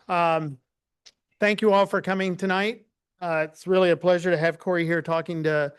Um, Thank you all for coming tonight. It's really a pleasure to have Corey here talking to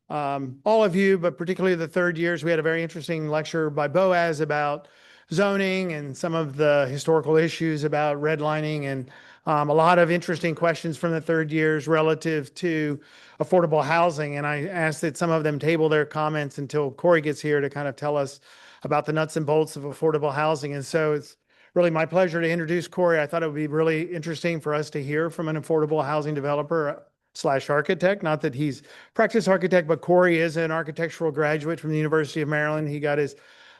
all of you, but particularly the third years. We had a very interesting lecture by Boaz about zoning and some of the historical issues about redlining and a lot of interesting questions from the third years relative to affordable housing. And I asked that some of them table their comments until Corey gets here to kind of tell us about the nuts and bolts of affordable housing. And so it's really my pleasure to introduce Corey. I thought it would be really interesting for us to hear from an affordable housing developer slash architect. Not that he's practiced architect, but Corey is an architectural graduate from the University of Maryland. He got his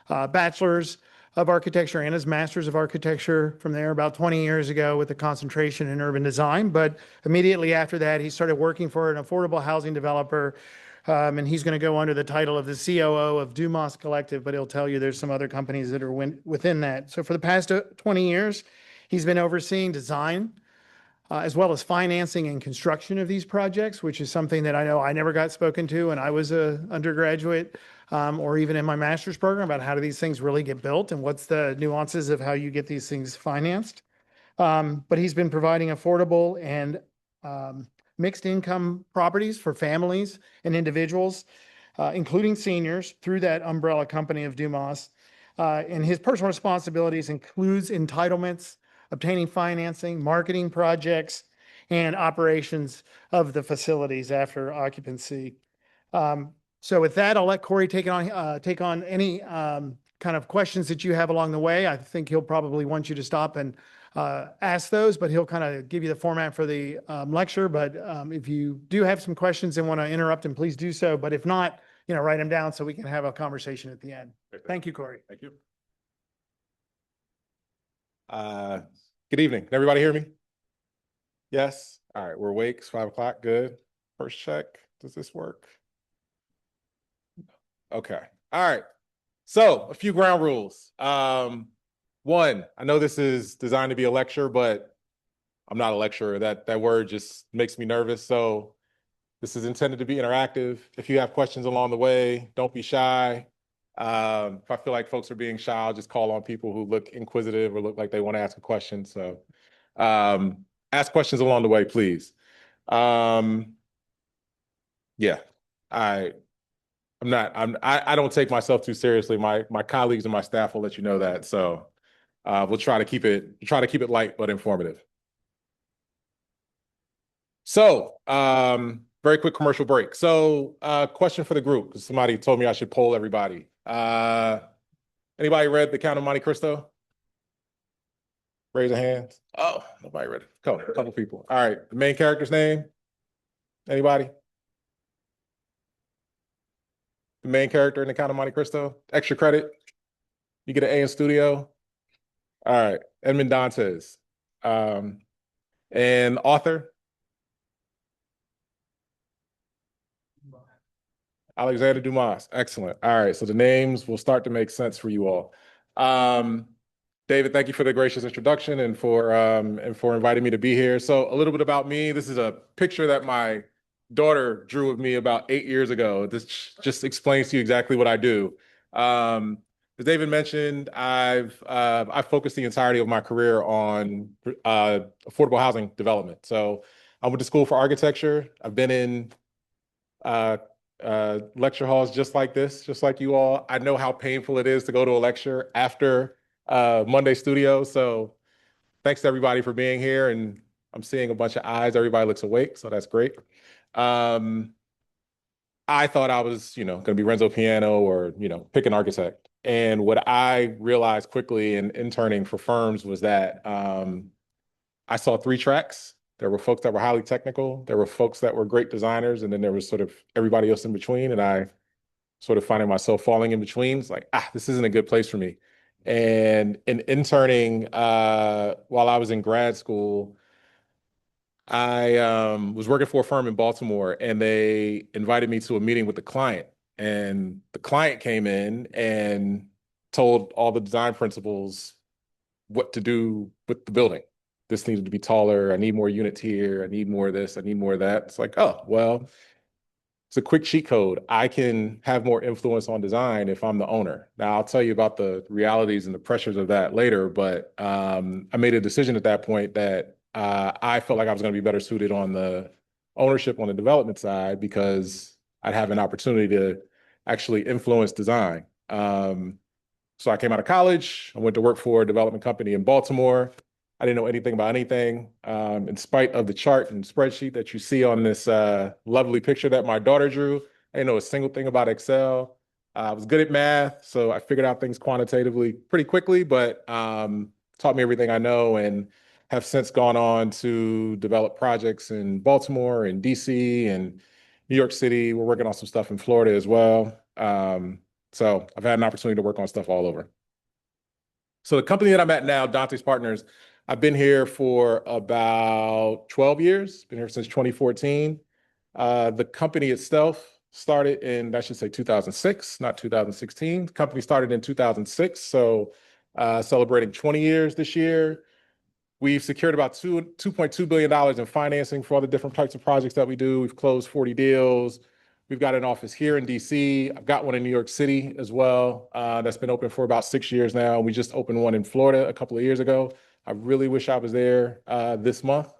bachelor's of architecture and his master's of architecture from there about 20 years ago with a concentration in urban design. But immediately after that, he started working for an affordable housing developer. And he's going to go under the title of the COO of Dumas Collective, but he'll tell you there's some other companies that are within that. So for the past 20 years, he's been overseeing design, as well as financing and construction of these projects, which is something that I know I never got spoken to when I was an undergraduate, or even in my master's program, about how do these things really get built and what's the nuances of how you get these things financed. But he's been providing affordable and mixed income properties for families and individuals, including seniors, through that umbrella company of Dumas. And his personal responsibilities includes entitlements, obtaining financing, marketing projects, and operations of the facilities after occupancy. So with that, I'll let Corey take on any kind of questions that you have along the way. I think he'll probably want you to stop and ask those, but he'll kind of give you the format for the lecture. But if you do have some questions and want to interrupt him, please do so. But if not, write them down so we can have a conversation at the end. Thank you, Corey. Thank you. Good evening. Can everybody hear me? Yes. All right. We're awake. It's 5 o'clock. Good. First check. Does this work? Okay. All right. So a few ground rules. One, I know this is designed to be a lecture, but I'm not a lecturer. That word just makes me nervous. So this is intended to be interactive. If you have questions along the way, don't be shy. If I feel like folks are being shy, I'll just call on people who look inquisitive or look like they want to ask a question. So ask questions along the way, please. Yeah, I don't take myself too seriously. My colleagues and my staff will let you know that. So we'll try to keep it light but informative. So very quick commercial break. So question for the group. Somebody told me I should poll everybody. Anybody read The Count of Monte Cristo? Raise your hands. Oh, nobody read it. A couple people. All right. The main character's name? Anybody? The main character in The Count of Monte Cristo? Extra credit? You get an A in studio? All right. Edmond Dantes. And author? Alexander Dumas. Excellent. All right. So the names will start to make sense for you all. David, thank you for the gracious introduction and for inviting me to be here. So a little bit about me. This is a picture that my daughter drew of me about 8 years ago. This just explains to you exactly what I do. As David mentioned, I've focused the entirety of my career on affordable housing development. So I went to school for architecture. I've been in lecture halls just like this, just like you all. I know how painful it is to go to a lecture after Monday studio. So thanks to everybody for being here. And I'm seeing a bunch of eyes. Everybody looks awake, so that's great. I thought I was, going to be Renzo Piano or, pick an architect. And what I realized quickly in interning for firms was that I saw 3 tracks. There were folks that were highly technical. There were folks that were great designers. And then there was sort of everybody else in between. And I sort of finding myself falling in between. It's like, this isn't a good place for me. And in interning, while I was in grad school, I was working for a firm in Baltimore, and they invited me to a meeting with the client. And the client came in and told all the design principals what to do with the building. This needed to be taller. I need more units here. I need more of this. I need more of that. It's like, oh, well, it's a quick cheat code. I can have more influence on design if I'm the owner. Now, I'll tell you about the realities and the pressures of that later, but I made a decision at that point that I felt like I was going to be better suited on the ownership on the development side because I'd have an opportunity to actually influence design. So I came out of college. I went to work for a development company in Baltimore. I didn't know anything about anything. In spite of the chart and spreadsheet that you see on this lovely picture that my daughter drew, I didn't know a single thing about Excel. I was good at math, so I figured out things quantitatively pretty quickly, but taught me everything I know and have since gone on to develop projects in Baltimore and DC and New York City. We're working on some stuff in Florida as well. So I've had an opportunity to work on stuff all over. So the company that I'm at now, Dante's Partners, I've been here for about 12 years, been here since 2014. The company itself started in, I should say 2006, not 2016. The company started in 2006, so celebrating 20 years this year. We've secured about $2.2 billion in financing for all the different types of projects that we do. We've closed 40 deals. We've got an office here in DC. I've got one in New York City as well. That's been open for about 6 years now. We just opened one in Florida a couple of years ago. I really wish I was there this month.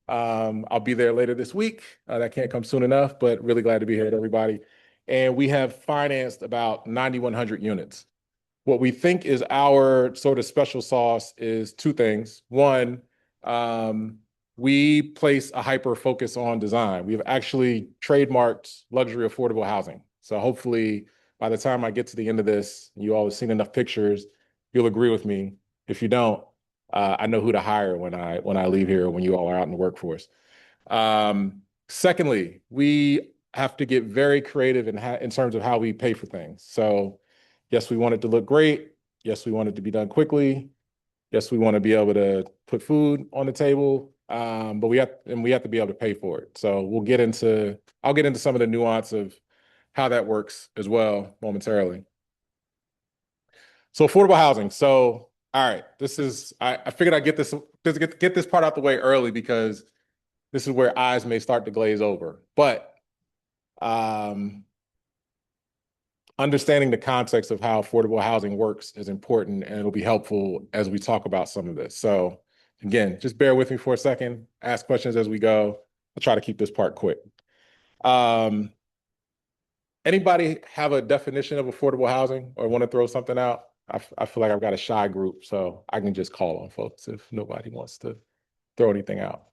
I'll be there later this week. That can't come soon enough, but really glad to be here with everybody. And we have financed about 9,100 units. What we think is our sort of special sauce is two things. One, we place a hyper focus on design. We've actually trademarked luxury affordable housing. So hopefully by the time I get to the end of this, you all have seen enough pictures, you'll agree with me. If you don't, I know who to hire when I leave here, when you all are out in the workforce. Secondly, we have to get very creative in terms of how we pay for things. So yes, we want it to look great. Yes, we want it to be done quickly. Yes, we want to be able to put food on the table, but we have to be able to pay for it. So I'll get into some of the nuance of how that works as well momentarily. So affordable housing. So all right, I figured I'd get this part out the way early because this is where eyes may start to glaze over. But understanding the context of how affordable housing works is important, and it'll be helpful as we talk about some of this. So again, just bear with me for a second, ask questions as we go. I'll try to keep this part quick. Anybody have a definition of affordable housing or want to throw something out? I feel like I've got a shy group, so I can just call on folks if nobody wants to throw anything out.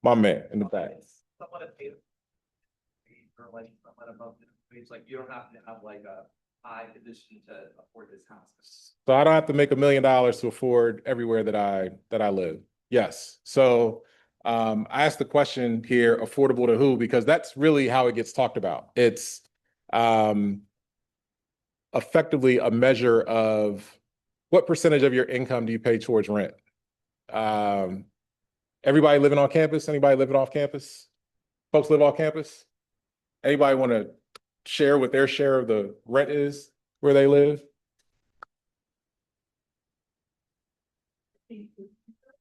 My man in the back. Somewhat of or like somewhat above it's like you don't have to have like a high position to afford this house. So I don't have to make $1 million to afford everywhere that I live. Yes. So I asked the question here, affordable to who? Because that's really how it gets talked about. It's effectively a measure of what percentage of your income do you pay towards rent? Everybody living on campus? Anybody living off campus? Folks live off campus? Anybody want to share what their share of the rent is where they live?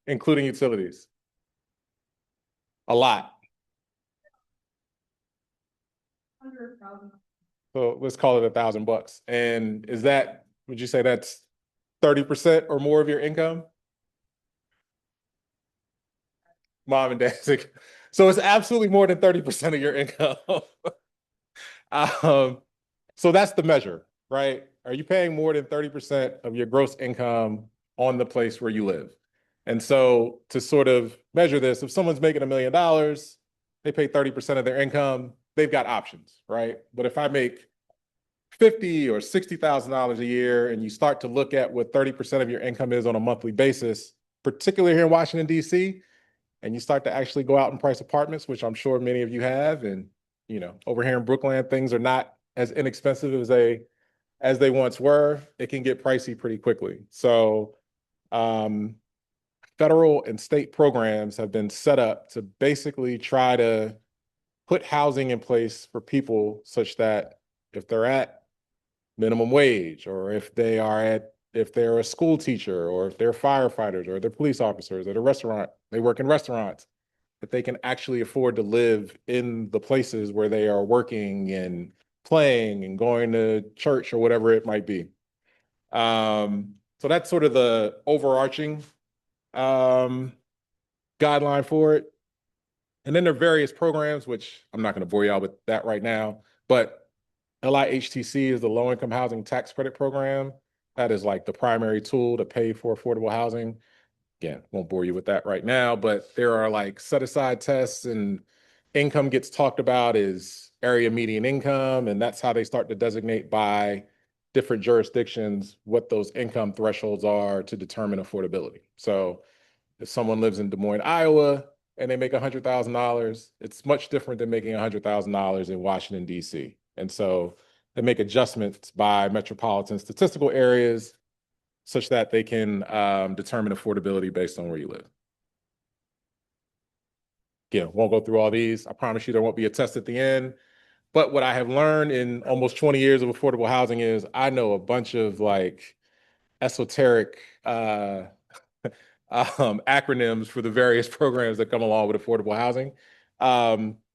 Including utilities. A lot. So let's call it $1,000. And would you say that's 30% or more of your income? Mom and dad. So it's absolutely more than 30% of your income. So that's the measure, right? Are you paying more than 30% of your gross income on the place where you live? And so to sort of measure this, if someone's making $1 million, they pay 30% of their income, they've got options, right? But if I make $50,000 or $60,000 a year and you start to look at what 30% of your income is on a monthly basis, particularly here in Washington, D.C., and you start to actually go out and price apartments, which I'm sure many of you have, and over here in Brooklyn, things are not as inexpensive as they once were. It can get pricey pretty quickly. So federal and state programs have been set up to basically try to put housing in place for people such that if they're at minimum wage, or if they're a school teacher, or if they're firefighters, or they're police officers at a restaurant, they work in restaurants, that they can actually afford to live in the places where they are working and playing and going to church or whatever it might be. So that's sort of the overarching guideline for it. And then there are various programs, which I'm not going to bore y'all with that right now, but LIHTC is the Low Income Housing Tax Credit Program. That is like the primary tool to pay for affordable housing. Again, won't bore you with that right now, but there are like set aside tests, and income gets talked about as area median income. And that's how they start to designate by different jurisdictions what those income thresholds are to determine affordability. So if someone lives in Des Moines, Iowa, and they make $100,000, it's much different than making $100,000 in Washington, D.C. And so they make adjustments by metropolitan statistical areas such that they can determine affordability based on where you live. Again, won't go through all these. I promise you there won't be a test at the end. But what I have learned in almost 20 years of affordable housing is I know a bunch of like esoteric acronyms for the various programs that come along with affordable housing,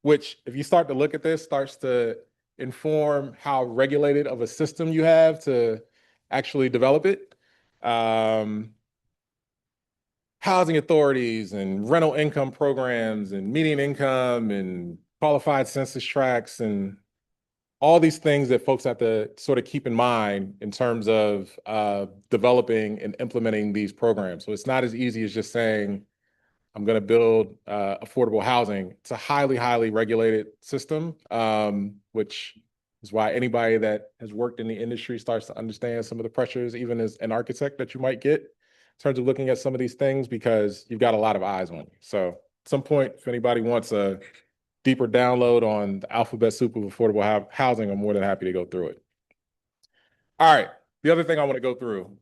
which if you start to look at this, starts to inform how regulated of a system you have to actually develop it. Housing authorities and rental income programs and median income and qualified census tracts and all these things that folks have to sort of keep in mind in terms of developing and implementing these programs. So it's not as easy as just saying, I'm going to build affordable housing. It's a highly, highly regulated system, which is why anybody that has worked in the industry starts to understand some of the pressures, even as an architect, that you might get in terms of looking at some of these things, because you've got a lot of eyes on you. So at some point, if anybody wants a deeper download on the alphabet soup of affordable housing, I'm more than happy to go through it. All right. The other thing I want to go through,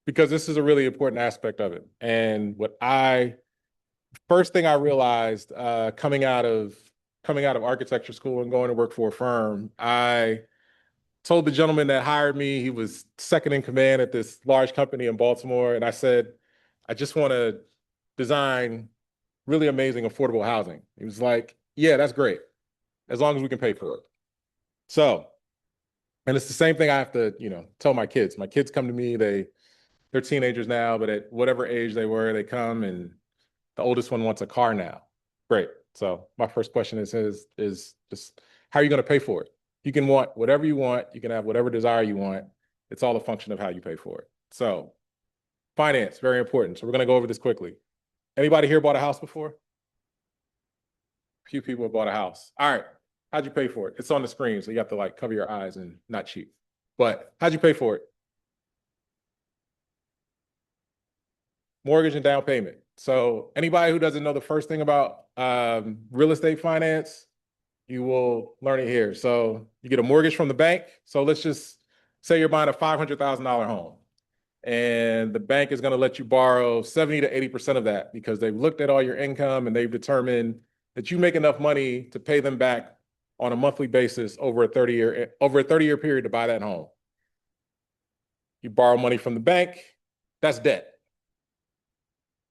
because this is a really important aspect of it. And first thing I realized coming out of architecture school and going to work for a firm, I told the gentleman that hired me, he was second in command at this large company in Baltimore. And I said, I just want to design really amazing affordable housing. He was like, yeah, that's great, as long as we can pay for it. So, and it's the same thing I have to, tell my kids. My kids come to me, they're teenagers now, but at whatever age they were, they come, and the oldest one wants a car now. Great. So my first question is just, how are you going to pay for it? You can want whatever you want. You can have whatever desire you want. It's all a function of how you pay for it. So finance, very important. So we're going to go over this quickly. Anybody here bought a house before? A few people have bought a house. All right. How'd you pay for it? It's on the screen, so you have to like cover your eyes and not cheat. But how'd you pay for it? Mortgage and down payment. So anybody who doesn't know the first thing about real estate finance, you will learn it here. So you get a mortgage from the bank. So let's just say you're buying a $500,000 home, and the bank is going to let you borrow 70 to 80% of that because they've looked at all your income and they've determined that you make enough money to pay them back on a monthly basis over a 30-year period to buy that home. You borrow money from the bank, that's debt.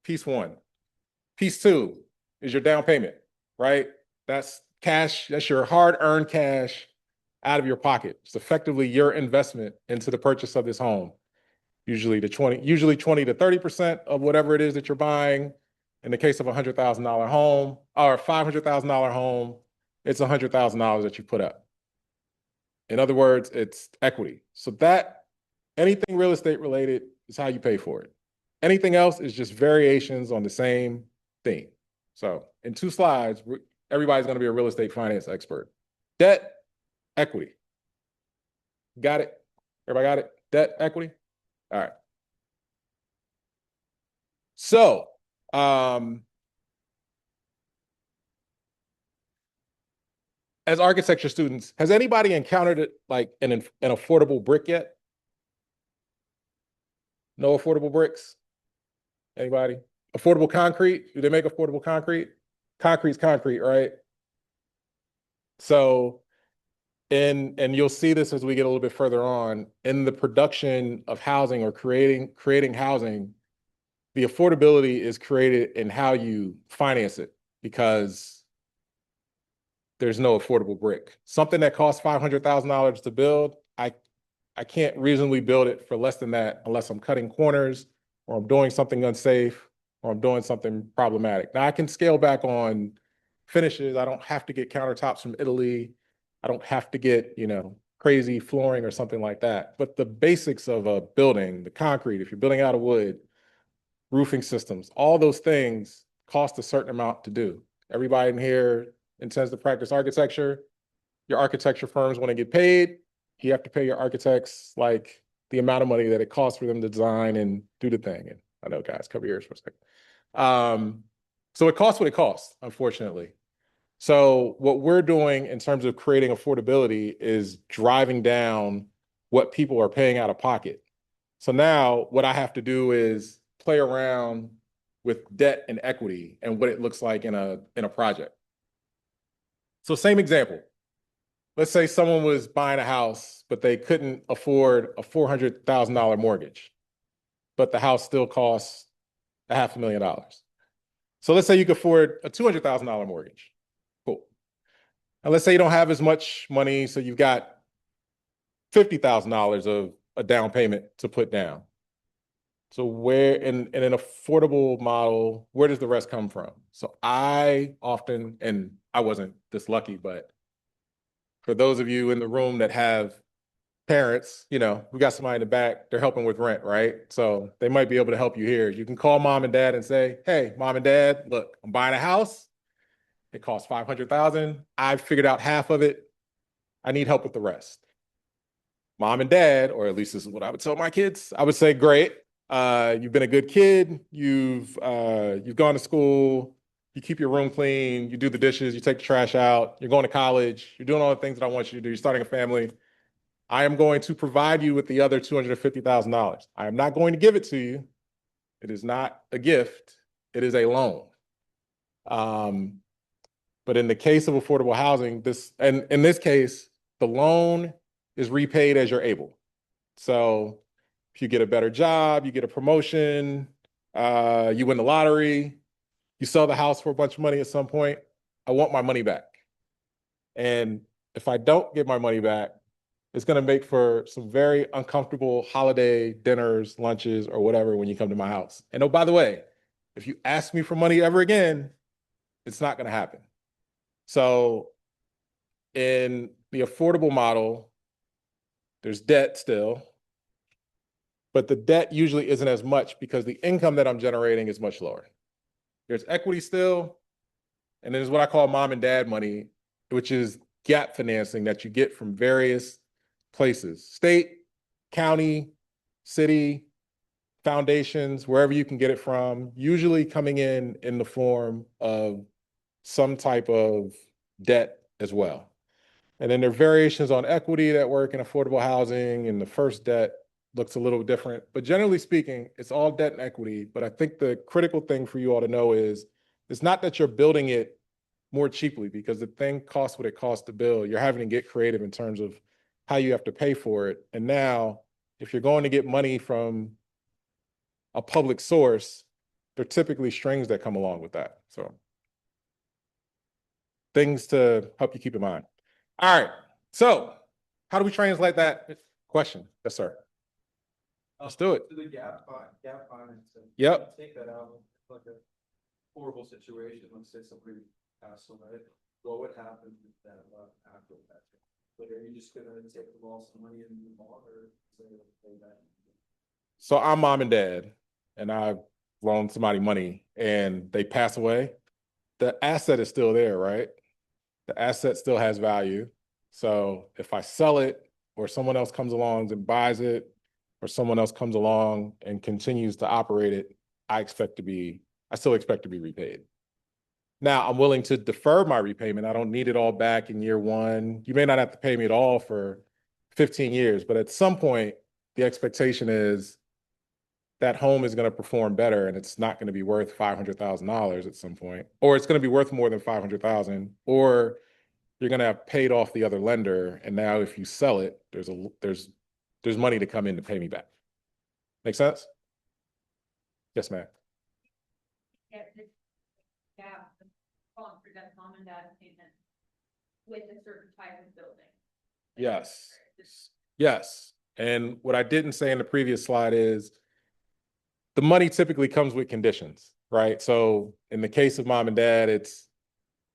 Piece one. Piece two is your down payment, right? That's cash, that's your hard-earned cash out of your pocket. It's effectively your investment into the purchase of this home. Usually 20 to 30% of whatever it is that you're buying. In the case of a $100,000 home or a $500,000 home, it's $100,000 that you put up. In other words, it's equity. So that anything real estate related is how you pay for it. Anything else is just variations on the same theme. So in 2 slides, everybody's going to be a real estate finance expert. Debt, equity. Got it? Everybody got it? Debt, equity? All right. So, as architecture students, has anybody encountered it like an affordable brick yet? No affordable bricks? Anybody? Affordable concrete? Do they make affordable concrete? Concrete's concrete, right? So, and you'll see this as we get a little bit further on in the production of housing or creating housing. the affordability is created in how you finance it, because there's no affordable brick. Something that costs $500,000 to build, I can't reasonably build it for less than that unless I'm cutting corners or I'm doing something unsafe or I'm doing something problematic. Now I can scale back on finishes. I don't have to get countertops from Italy. I don't have to get, crazy flooring or something like that. But the basics of a building, the concrete, if you're building out of wood, roofing systems, all those things cost a certain amount to do. Everybody in here intends to practice architecture. Your architecture firms want to get paid. You have to pay your architects like the amount of money that it costs for them to design and do the thing. And I know, guys, cover your ears for a second. So it costs what it costs, unfortunately. So what we're doing in terms of creating affordability is driving down what people are paying out of pocket. So now what I have to do is play around with debt and equity and what it looks like in a project. So same example. Let's say someone was buying a house, but they couldn't afford a $400,000 mortgage, but the house still costs $500,000. So let's say you could afford a $200,000 mortgage. Cool. And let's say you don't have as much money, so you've got $50,000 of a down payment to put down. So where in an affordable model, where does the rest come from? So I often, and I wasn't this lucky, but for those of you in the room that have parents, we got somebody in the back, they're helping with rent, right? So they might be able to help you here. You can call mom and dad and say, hey, mom and dad, look, I'm buying a house. It costs $500,000. I've figured out half of it. I need help with the rest. Mom and dad, or at least this is what I would tell my kids, I would say, great. You've been a good kid. You've gone to school. You keep your room clean. You do the dishes. You take the trash out. You're going to college. You're doing all the things that I want you to do. You're starting a family. I am going to provide you with the other $250,000. I am not going to give it to you. It is not a gift. It is a loan. But in the case of affordable housing, and in this case, the loan is repaid as you're able. So if you get a better job, you get a promotion, you win the lottery, you sell the house for a bunch of money at some point, I want my money back. And if I don't get my money back, it's going to make for some very uncomfortable holiday dinners, lunches, or whatever when you come to my house. And oh, by the way, if you ask me for money ever again, it's not going to happen. So in the affordable model, there's debt still, but the debt usually isn't as much because the income that I'm generating is much lower. There's equity still, and there's what I call mom and dad money, which is gap financing that you get from various places, state, county, city, foundations, wherever you can get it from, usually coming in the form of some type of debt as well. And then there are variations on equity that work in affordable housing, and the first debt looks a little different. But generally speaking, it's all debt and equity. But I think the critical thing for you all to know is it's not that you're building it more cheaply, because the thing costs what it costs to build. You're having to get creative in terms of how you have to pay for it. And now, if you're going to get money from a public source, there are typically strings that come along with that. So things to help you keep in mind. All right, so how do we translate that question? Yes, sir. Let's do it. To the gap financing. Yep. Take that out, like a horrible situation, let's say somebody passed away, what would happen with that after that? Like, are you just gonna take the loss of money and move on, or is it gonna pay back? So I'm mom and dad, and I've loaned somebody money and they pass away. The asset is still there, right? The asset still has value. So if I sell it, or someone else comes along and buys it, or someone else comes along and continues to operate it, I still expect to be repaid. Now, I'm willing to defer my repayment. I don't need it all back in year one. You may not have to pay me at all for 15 years, but at some point, the expectation is that home is going to perform better, and it's not going to be worth $500,000 at some point, or it's going to be worth more than $500,000, or you're going to have paid off the other lender, and now if you sell it, there's money to come in to pay me back. Make sense? Yes, ma'am. falling through that mom and dad payment with a certain type of building. Yes. Yes. And what I didn't say in the previous slide is the money typically comes with conditions, right? So in the case of mom and dad, it's,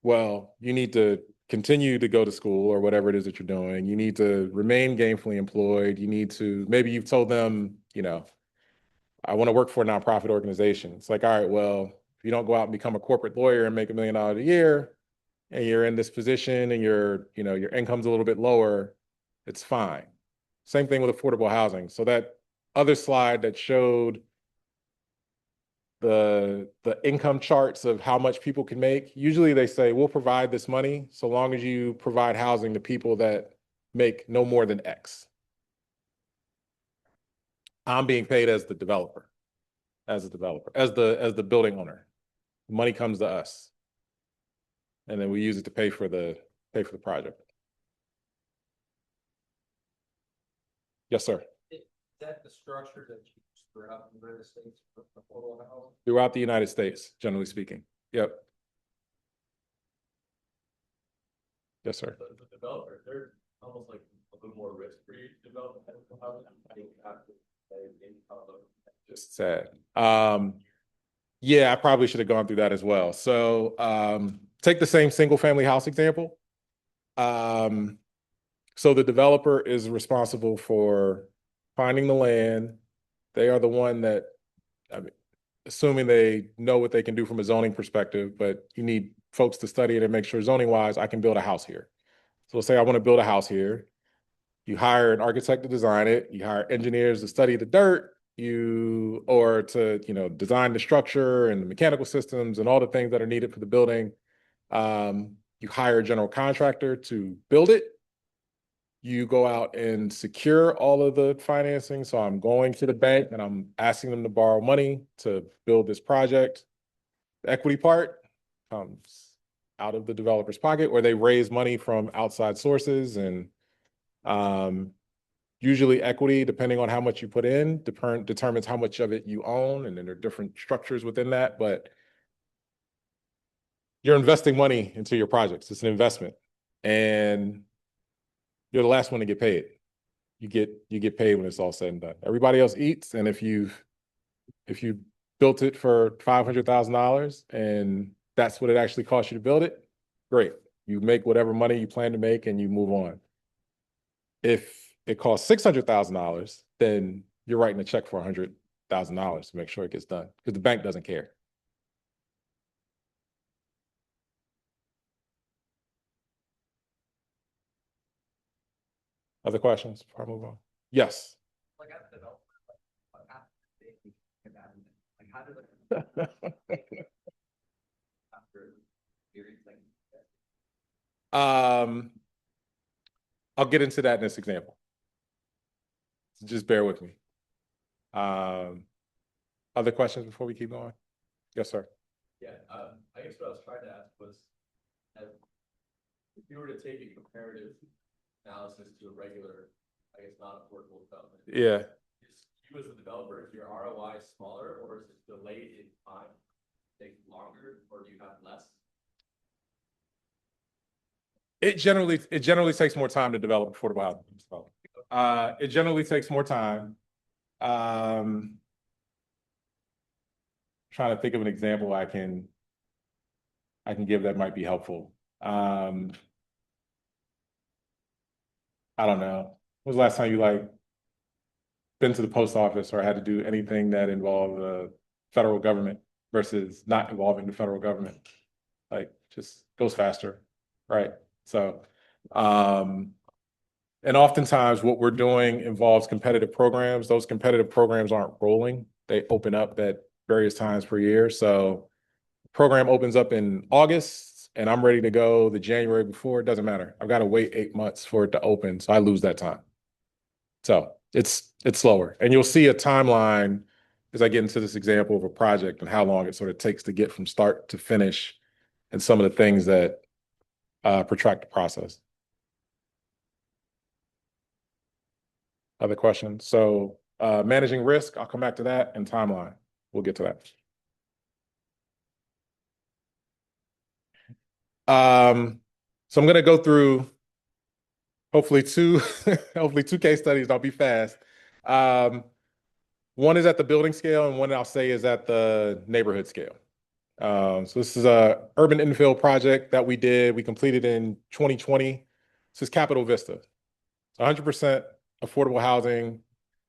well, you need to continue to go to school or whatever it is that you're doing. You need to remain gainfully employed. You need to, maybe you've told them, you know, I want to work for a nonprofit organization. It's like, all right, well, if you don't go out and become a corporate lawyer and make $1 million a year, and you're in this position and your income's a little bit lower, it's fine. Same thing with affordable housing. So that other slide that showed the income charts of how much people can make, usually they say, we'll provide this money so long as you provide housing to people that make no more than X. I'm being paid as the developer, as the building owner. Money comes to us. And then we use it to pay for the project. Yes, sir. Is that the structure that you use throughout the United States for affordable housing? Throughout the United States, generally speaking. Yep. Yes, sir. The developer, they're almost like a little more risk-free development. Just sad. Yeah, I probably should have gone through that as well. So take the same single family house example. So the developer is responsible for finding the land. They are the one that, I mean, assuming they know what they can do from a zoning perspective, but you need folks to study it and make sure zoning wise, I can build a house here. So let's say I want to build a house here. You hire an architect to design it. You hire engineers to study the dirt, or to, design the structure and the mechanical systems and all the things that are needed for the building. You hire a general contractor to build it. You go out and secure all of the financing. So I'm going to the bank and I'm asking them to borrow money to build this project. The equity part comes out of the developer's pocket, or they raise money from outside sources. And usually equity, depending on how much you put in, determines how much of it you own. And then there are different structures within that, but you're investing money into your projects. It's an investment, and you're the last one to get paid. You get paid when it's all said and done. Everybody else eats, and if you built it for $500,000 and that's what it actually cost you to build it, great. You make whatever money you plan to make and you move on. If it costs $600,000, then you're writing a check for $100,000 to make sure it gets done, because the bank doesn't care. Other questions before I move on? Yes. Like as a developer, like how did after experiencing I'll get into that in this example. So just bear with me. Other questions before we keep going? Yes, sir. Yeah, I guess what I was trying to ask was, if you were to take a comparative analysis to a regular, I guess, non-affordable development. Yeah. Is you as a developer, is your ROI smaller, or is it delayed in time? Take longer, or do you have less? It generally takes more time to develop affordable housing. It generally takes more time. Trying to think of an example I can give that might be helpful. I don't know. When was the last time you been to the post office or had to do anything that involved the federal government versus not involving the federal government? Just goes faster, right? So, and oftentimes what we're doing involves competitive programs. Those competitive programs aren't rolling. They open up at various times per year. So program opens up in August and I'm ready to go the January before. It doesn't matter. I've got to wait 8 months for it to open. So I lose that time. So it's slower. And you'll see a timeline as I get into this example of a project and how long it sort of takes to get from start to finish and some of the things that protract the process. Other questions? So managing risk, I'll come back to that, and timeline. We'll get to that. So I'm going to go through hopefully two, hopefully two case studies. I'll be fast. Um, one is at the building scale, and one I'll say is at the neighborhood scale. So this is a urban infill project that we did. We completed in 2020. This is Capitol Vista. It's 100% affordable housing,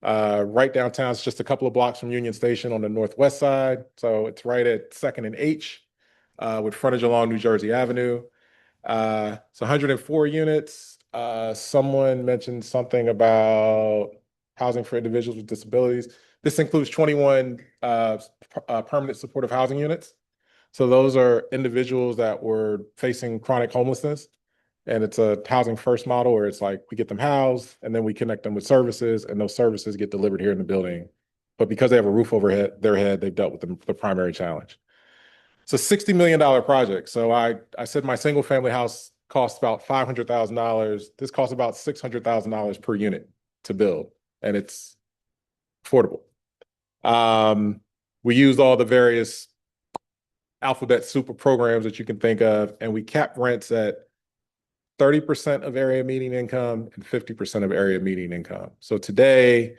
right downtown. It's just a couple of blocks from Union Station on the northwest side. So it's right at 2nd and H, with frontage along New Jersey Avenue. It's 104 units. Someone mentioned something about housing for individuals with disabilities. This includes 21 permanent supportive housing units. So those are individuals that were facing chronic homelessness. And it's a housing first model where it's like we get them housed and then we connect them with services, and those services get delivered here in the building. But because they have a roof over their head, they've dealt with the primary challenge. It's a $60 million project. So I said my single family house costs about $500,000. This costs about $600,000 per unit to build, and it's affordable. We used all the various alphabet super programs that you can think of, and we capped rents at 30% of area median income and 50% of area median income. So today,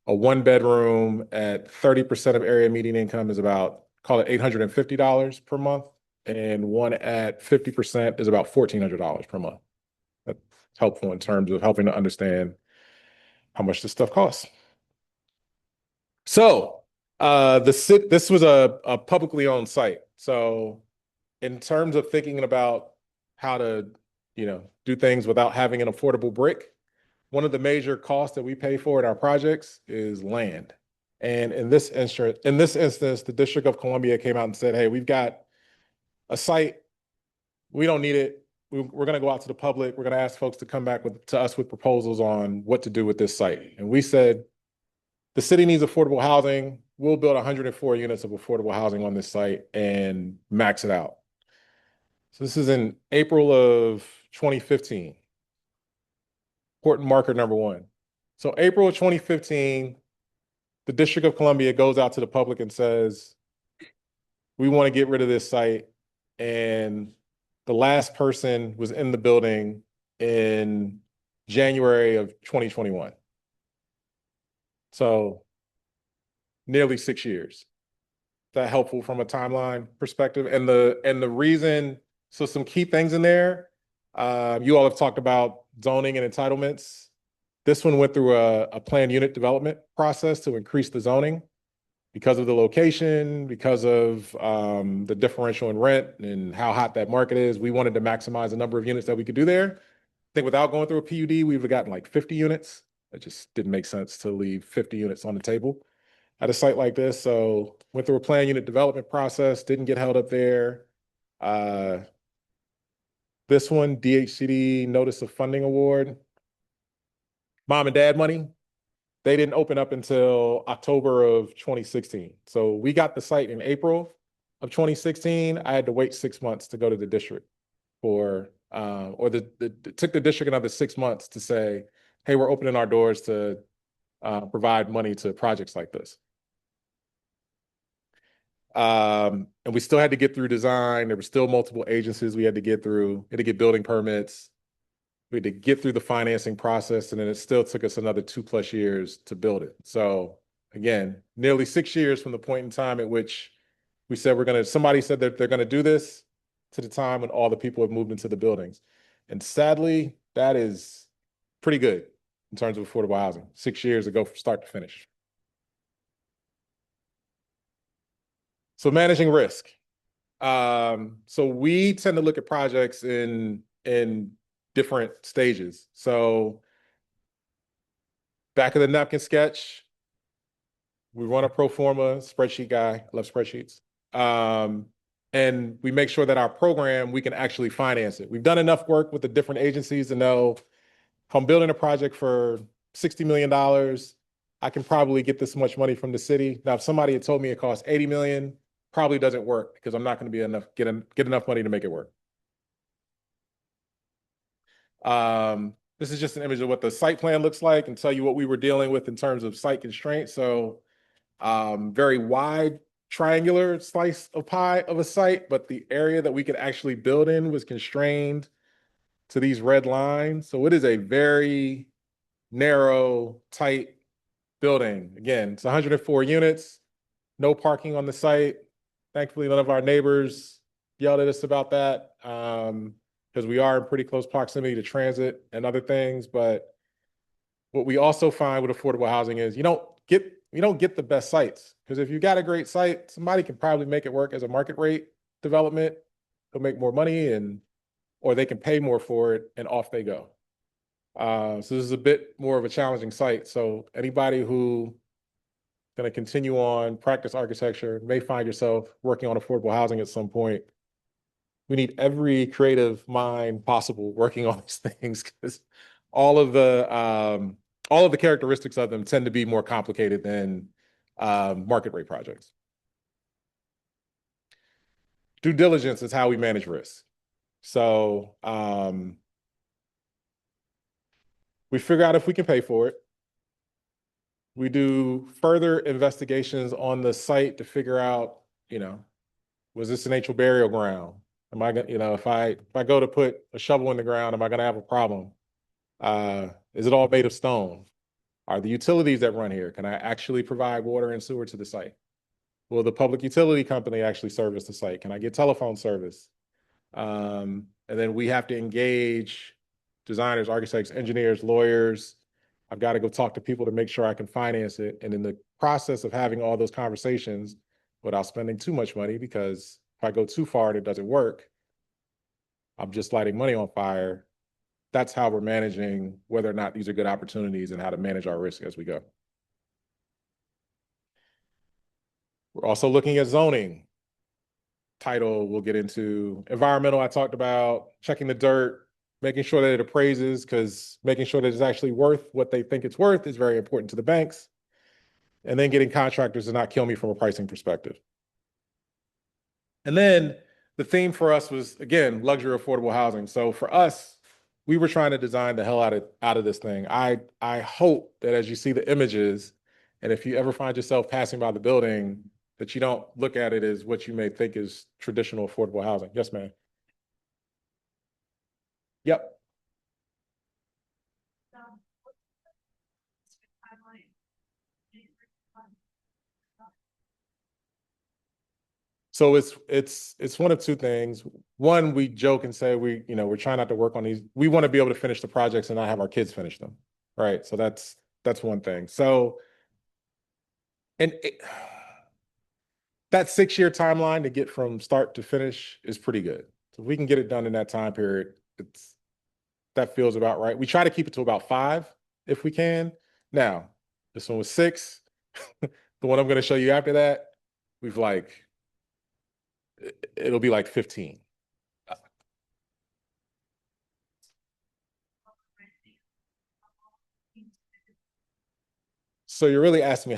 a one bedroom at 30% of area median income is about, call it $850 per month. And one at 50% is about $1,400 per month. That's helpful in terms of helping to understand how much this stuff costs. So this was a publicly owned site. So in terms of thinking about how to, do things without having an affordable brick, one of the major costs that we pay for in our projects is land. And in this instance, the District of Columbia came out and said, hey, we've got a site, we don't need it. We're going to go out to the public. We're going to ask folks to come back to us with proposals on what to do with this site. And we said, the city needs affordable housing. We'll build 104 units of affordable housing on this site and max it out. So this is in April of 2015. Important marker number one. So April of 2015, the District of Columbia goes out to the public and says, we want to get rid of this site. And the last person was in the building in January of 2021. So nearly 6 years. Is that helpful from a timeline perspective? And the reason, so some key things in there, you all have talked about zoning and entitlements. This one went through a planned unit development process to increase the zoning because of the location, because of the differential in rent and how hot that market is. We wanted to maximize the number of units that we could do there. I think without going through a PUD, we've gotten like 50 units. It just didn't make sense to leave 50 units on the table at a site like this. So went through a planned unit development process, didn't get held up there. This one, DHCD Notice of Funding Award. Mom and dad money. They didn't open up until October of 2016. So we got the site in April of 2016. I had to wait 6 months to go to the district for, it took the district another 6 months to say, hey, we're opening our doors to provide money to projects like this. And we still had to get through design. There were still multiple agencies we had to get through. We had to get building permits. We had to get through the financing process, and then it still took us another 2+ years to build it. So again, nearly 6 years from the point in time at which we said somebody said that they're gonna do this to the time when all the people have moved into the buildings. And sadly, that is pretty good in terms of affordable housing. 6 years to go from start to finish. So managing risk. So we tend to look at projects in different stages. So back of the napkin sketch, we run a pro forma spreadsheet guy, love spreadsheets. And we make sure that our program, we can actually finance it. We've done enough work with the different agencies to know if I'm building a project for $60 million, I can probably get this much money from the city. Now, if somebody had told me it costs $80 million, probably doesn't work because I'm not going to be get enough money to make it work. This is just an image of what the site plan looks like and tell you what we were dealing with in terms of site constraints. So very wide triangular slice of pie of a site, but the area that we could actually build in was constrained to these red lines. So it is a very narrow, tight building. Again, it's 104 units, no parking on the site. Thankfully, none of our neighbors yelled at us about that because we are in pretty close proximity to transit and other things. But what we also find with affordable housing is you don't get the best sites, because if you got a great site, somebody can probably make it work as a market rate development. They'll make more money, or they can pay more for it, and off they go. So this is a bit more of a challenging site. So anybody who going to continue on practice architecture may find yourself working on affordable housing at some point. We need every creative mind possible working on these things, because all of the characteristics of them tend to be more complicated than market rate projects. Due diligence is how we manage risk. So we figure out if we can pay for it. We do further investigations on the site to figure out, was this a natural burial ground? Am I gonna, if I go to put a shovel in the ground, am I gonna have a problem? Is it all made of stone? Are the utilities that run here, can I actually provide water and sewer to the site? Will the public utility company actually service the site? Can I get telephone service? And then we have to engage designers, architects, engineers, lawyers. I've got to go talk to people to make sure I can finance it. And in the process of having all those conversations without spending too much money, because if I go too far and it doesn't work, I'm just lighting money on fire. That's how we're managing whether or not these are good opportunities and how to manage our risk as we go. We're also looking at zoning. Title, we'll get into environmental. I talked about checking the dirt, making sure that it appraises, because making sure that it's actually worth what they think it's worth is very important to the banks. And then getting contractors to not kill me from a pricing perspective. And then the theme for us was, again, luxury affordable housing. So for us, we were trying to design the hell out of this thing. I hope that as you see the images, and if you ever find yourself passing by the building, that you don't look at it as what you may think is traditional affordable housing. Yes, ma'am. Yep. So it's one of two things. One, we joke and say we're trying not to work on these. We want to be able to finish the projects and not have our kids finish them, right? So that's one thing. So, that 6-year timeline to get from start to finish is pretty good. So if we can get it done in that time period, that feels about right. We try to keep it to about 5 if we can. Now, this one was 6. The one I'm going to show you after that, it'll be like 15. So you're really asking me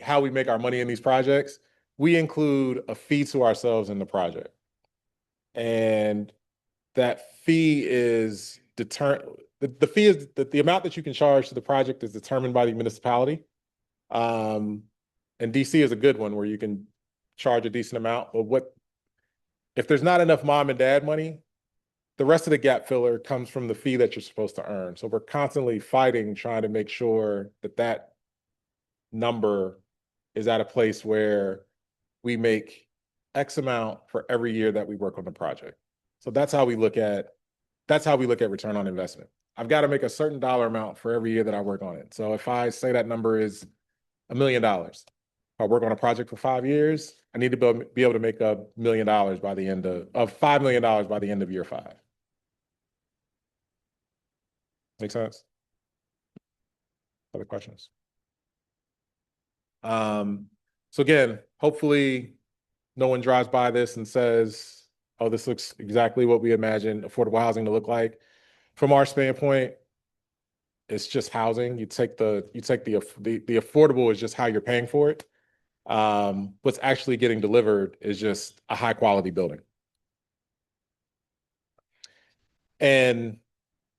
how we make our money in these projects. We include a fee to ourselves in the project. And that fee is the fee is the amount that you can charge to the project is determined by the municipality. And DC is a good one where you can charge a decent amount. But if there's not enough mom and dad money, the rest of the gap filler comes from the fee that you're supposed to earn. So we're constantly fighting, trying to make sure that number is at a place where we make X amount for every year that we work on the project. So that's how we look at return on investment. I've got to make a certain dollar amount for every year that I work on it. So if I say that number is $1 million, if I work on a project for 5 years, I need to be able to make $1 million by the end of $5 million by the end of year 5. Make sense? Other questions? So again, hopefully no one drives by this and says, oh, this looks exactly what we imagine affordable housing to look like. From our standpoint, it's just housing. You take the affordable is just how you're paying for it. What's actually getting delivered is just a high quality building. And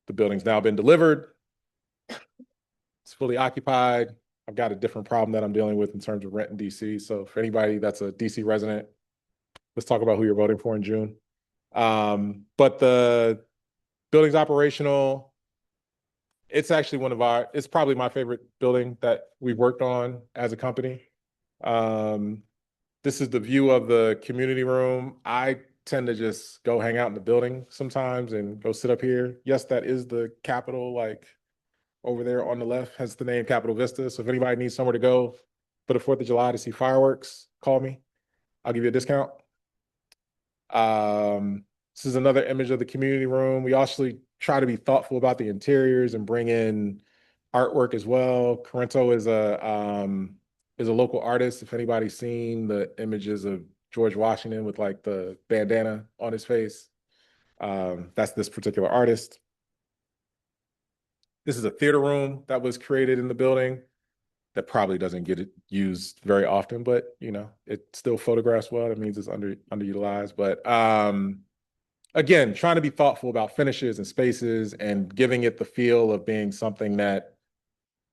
the building's now been delivered. It's fully occupied. I've got a different problem that I'm dealing with in terms of rent in DC. So for anybody that's a DC resident, let's talk about who you're voting for in June. But the building's operational. It's actually it's probably my favorite building that we've worked on as a company. This is the view of the community room. I tend to just go hang out in the building sometimes and go sit up here. Yes, that is the Capitol, like over there on the left, has the name Capitol Vista. So if anybody needs somewhere to go for the 4th of July to see fireworks, call me. I'll give you a discount. This is another image of the community room. We actually try to be thoughtful about the interiors and bring in artwork as well. Corrento is a local artist. If anybody's seen the images of George Washington with like the bandana on his face, that's this particular artist. This is a theater room that was created in the building that probably doesn't get used very often, but you know, it still photographs well. That means it's underutilized. But again, trying to be thoughtful about finishes and spaces and giving it the feel of being something that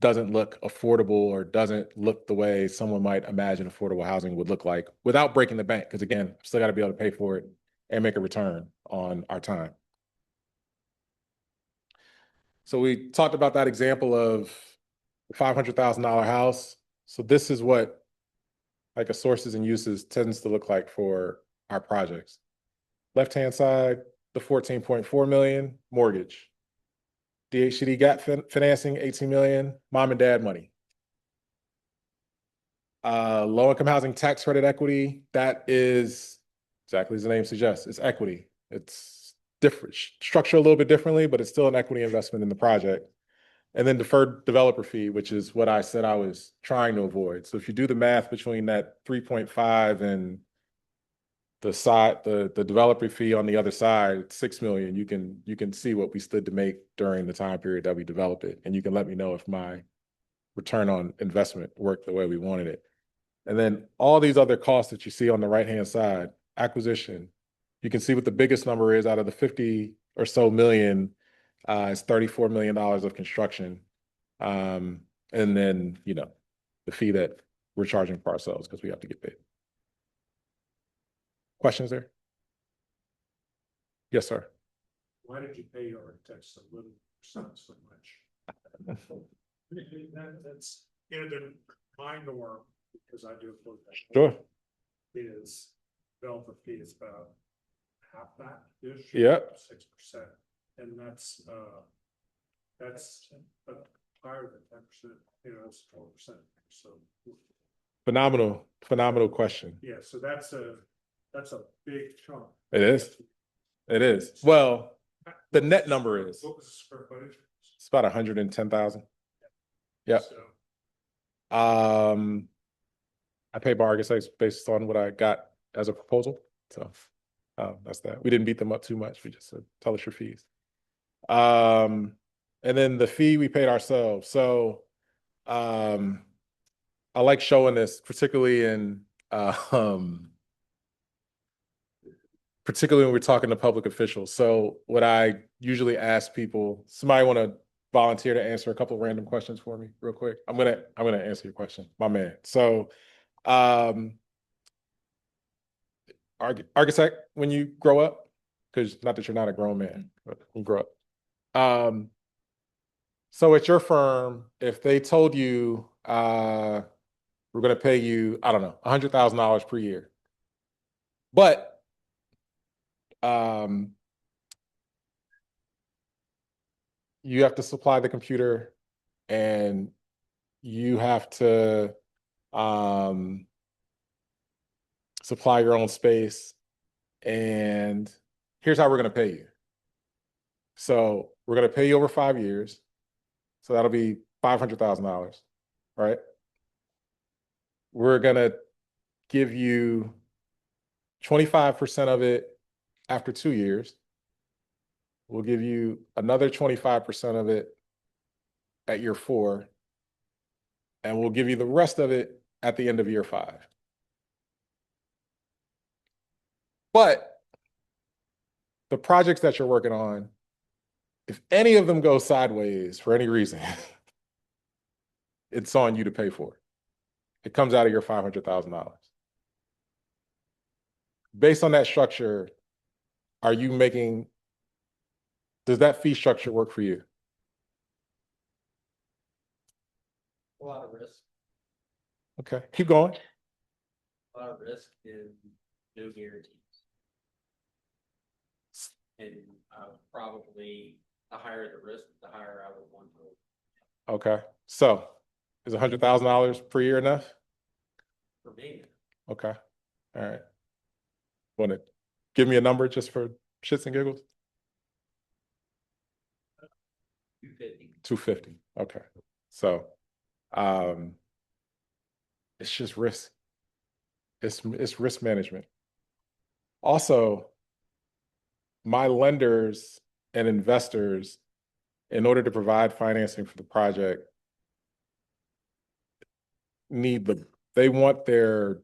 doesn't look affordable or doesn't look the way someone might imagine affordable housing would look like without breaking the bank. Because again, still got to be able to pay for it and make a return on our time. So we talked about that example of the $500,000 house. So this is what like a sources and uses tends to look like for our projects. Left-hand side, the 14.4 million mortgage. DHCD gap financing, 18 million, mom and dad money. Low-income housing tax credit equity, that is exactly as the name suggests, it's equity. It's different, structured a little bit differently, but it's still an equity investment in the project. And then deferred developer fee, which is what I said I was trying to avoid. So if you do the math between that 3.5 and the developer fee on the other side, 6 million, you can see what we stood to make during the time period that we developed it. And you can let me know if my return on investment worked the way we wanted it. And then all these other costs that you see on the right-hand side, acquisition, you can see what the biggest number is out of the 50 or so million, is $34 million of construction. And then, you know, the fee that we're charging for ourselves because we have to get paid. Questions there? Yes, sir. Why did you pay your architects so little percent so much? That's in my norm, because I do a Sure. is developer fee is about half that ish. Yep. 6%. And that's higher than 10%, you know, it's 12%. So Phenomenal question. yeah, so that's a big chunk. It is. It is. Well, the net number is, What was the square footage? it's about 110,000. Yep. So, I pay bar architects based on what I got as a proposal. So that's that. We didn't beat them up too much. We just said, tell us your fees. And then the fee we paid ourselves. So I like showing this, particularly when we're talking to public officials. So what I usually ask people, somebody want to volunteer to answer a couple of random questions for me real quick? I'm gonna answer your question, my man. So architect when you grow up, because not that you're not a grown man, but when you grow up. So at your firm, if they told you we're going to pay you, I don't know, $100,000 per year, but you have to supply the computer and you have to supply your own space, and here's how we're going to pay you. So we're going to pay you over 5 years. So that'll be $500,000, right? We're going to give you 25% of it after 2 years. We'll give you another 25% of it at year 4. And we'll give you the rest of it at the end of year 5. But the projects that you're working on, if any of them go sideways for any reason, it's on you to pay for it. It comes out of your $500,000. Based on that structure, are you making, does that fee structure work for you? A lot of risk, Okay, keep going. a lot of risk and no guarantees. And probably the higher the risk, the higher I would want to, Okay, so is $100,000 per year enough? for me, Okay, all right. Want to give me a number just for shits and giggles? 250. 250. Okay, so it's just risk. It's risk management. Also, my lenders and investors, in order to provide financing for the project, they want their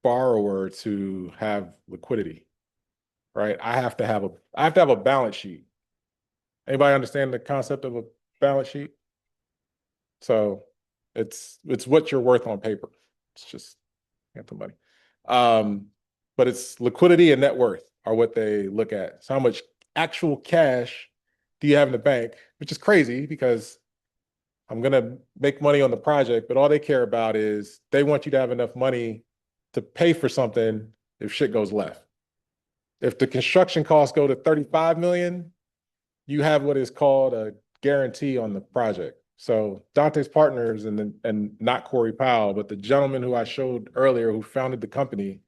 borrower to have liquidity, right? I have to have a balance sheet. Anybody understand the concept of a balance sheet? So it's what you're worth on paper. It's just the money. But it's liquidity and net worth are what they look at. So how much actual cash do you have in the bank? Which is crazy because I'm gonna make money on the project, but all they care about is they want you to have enough money to pay for something if shit goes left. If the construction costs go to 35 million, you have what is called a guarantee on the project. So Dante's partners and not Corey Powell, but the gentleman who I showed earlier who founded the company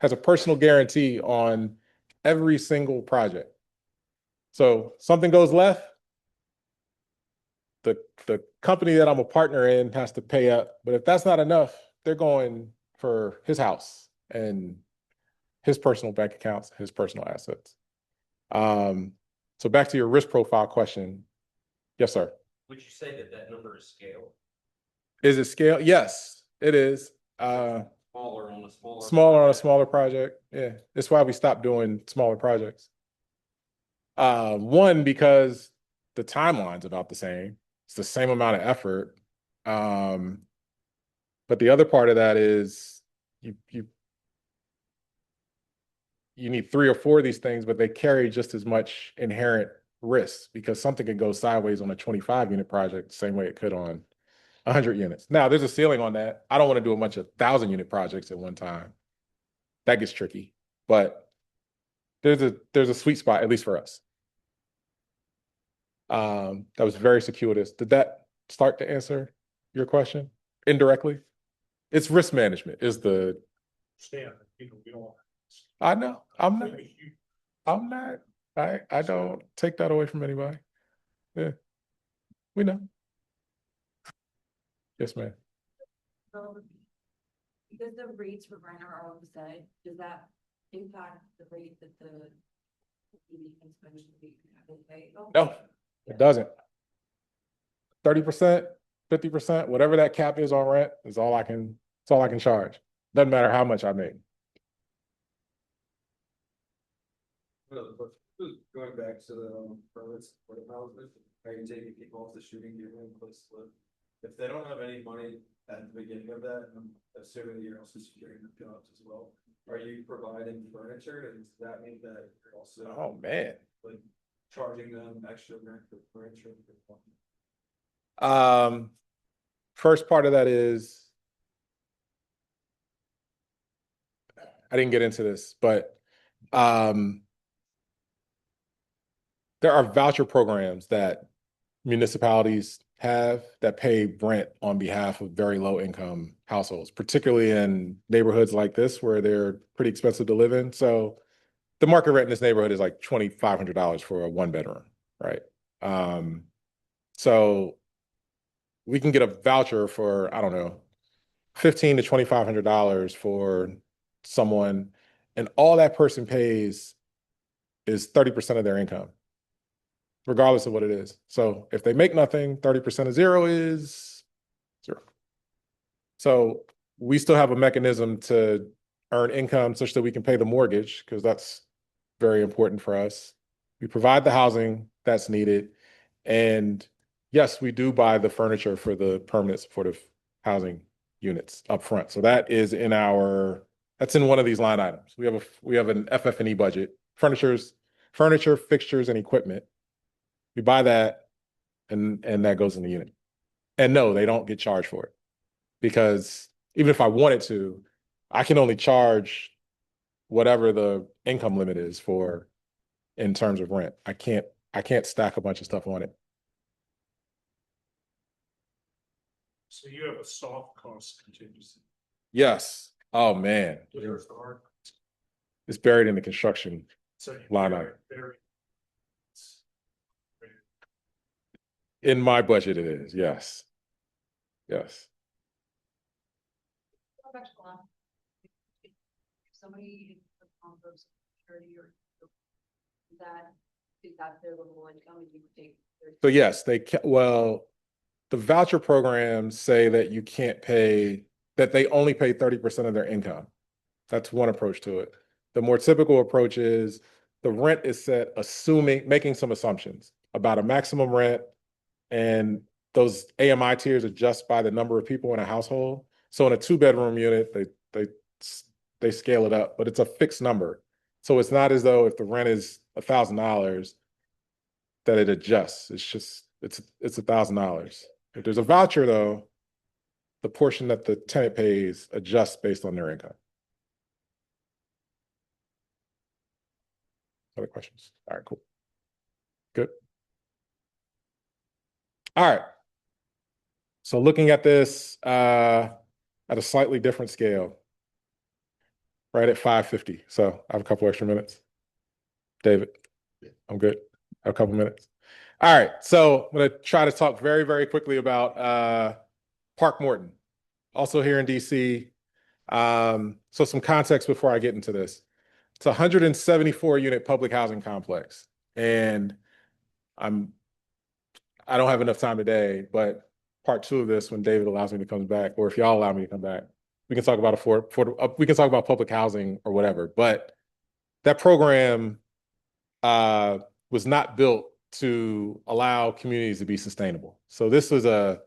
has a personal guarantee on every single project. So something goes left, the company that I'm a partner in has to pay up. But if that's not enough, they're going for his house and his personal bank accounts, his personal assets. So back to your risk profile question. Yes, sir. Would you say that that number is scale? Is it scale? Yes, it is. Smaller on a smaller. Smaller on a project? smaller project. Yeah, that's why we stopped doing smaller projects. One, because the timeline's about the same. It's the same amount of effort. But the other part of that is you need 3 or 4 of these things, but they carry just as much inherent risk because something could go sideways on a 25 unit project, the same way it could on 100 units. Now there's a ceiling on that. I don't want to do a bunch of 1,000 unit projects at one time. That gets tricky, but there's a sweet spot, at least for us. That was very circuitous. Did that start to answer your question indirectly? It's risk management is the, Understand, we don't. I know, I'm not, I don't take that away from anybody. Yeah, we know. Yes, ma'am. Because the rates for Brenner are all the same, does that impact the rate that the expansion fee can pay? No, it doesn't. 30%, 50%, whatever that cap is on rent is all I can, it's all I can charge. Doesn't matter how much I make. Going back to the permits for the houses, are you taking people off the shooting, giving them a place to live? If they don't have any money at the beginning of that, I'm assuming you're also securing the jobs as well. Are you providing furniture, and does that mean that you're also Oh, man. like charging them extra rent for furniture? First part of that is, I didn't get into this, but there are voucher programs that municipalities have that pay rent on behalf of very low income households, particularly in neighborhoods like this where they're pretty expensive to live in. So the market rent in this neighborhood is like $2,500 for a 1-bedroom, right? So we can get a voucher for, I don't know, $1,500 to $2,500 for someone, and all that person pays is 30% of their income, regardless of what it is. So if they make nothing, 30% of zero is 0. So we still have a mechanism to earn income such that we can pay the mortgage, because that's very important for us. We provide the housing that's needed, and Yes, we do buy the furniture for the permanent supportive housing units up front. So that is in that's in one of these line items. We have an FF&E budget, furniture, fixtures, and equipment. We buy that and that goes in the unit. And no, they don't get charged for it. Because even if I wanted to, I can only charge whatever the income limit is for in terms of rent. I can't stack a bunch of stuff on it. So you have a soft cost contingency. Yes. Oh man. Where's the hard? It's buried in the construction So you line very- item. very- In my budget, it is. Yes. Yes. If somebody on those security or that, is that their level income and you would take? So yes, well, the voucher programs say that you can't pay, that they only pay 30% of their income. That's one approach to it. The more typical approach is the rent is set making some assumptions about a maximum rent, and those AMI tiers adjust by the number of people in a household. So in a 2-bedroom unit, they scale it up, but it's a fixed number. So it's not as though if the rent is $1,000 that it adjusts. It's just it's $1,000. If there's a voucher though, the portion that the tenant pays adjusts based on their income. Other questions? All right, cool. Good. All right. So looking at this at a slightly different scale, right at 550. So I have a couple extra minutes. David, I'm good. I have a couple minutes. All right. So I'm going to try to talk very, very quickly about Park Morton, also here in DC. So some context before I get into this. It's a 174 unit public housing complex. And I don't have enough time today, but part 2 of this, when David allows me to come back, or if y'all allow me to come back, we can talk about we can talk about public housing or whatever. But that program was not built to allow communities to be sustainable. So this was a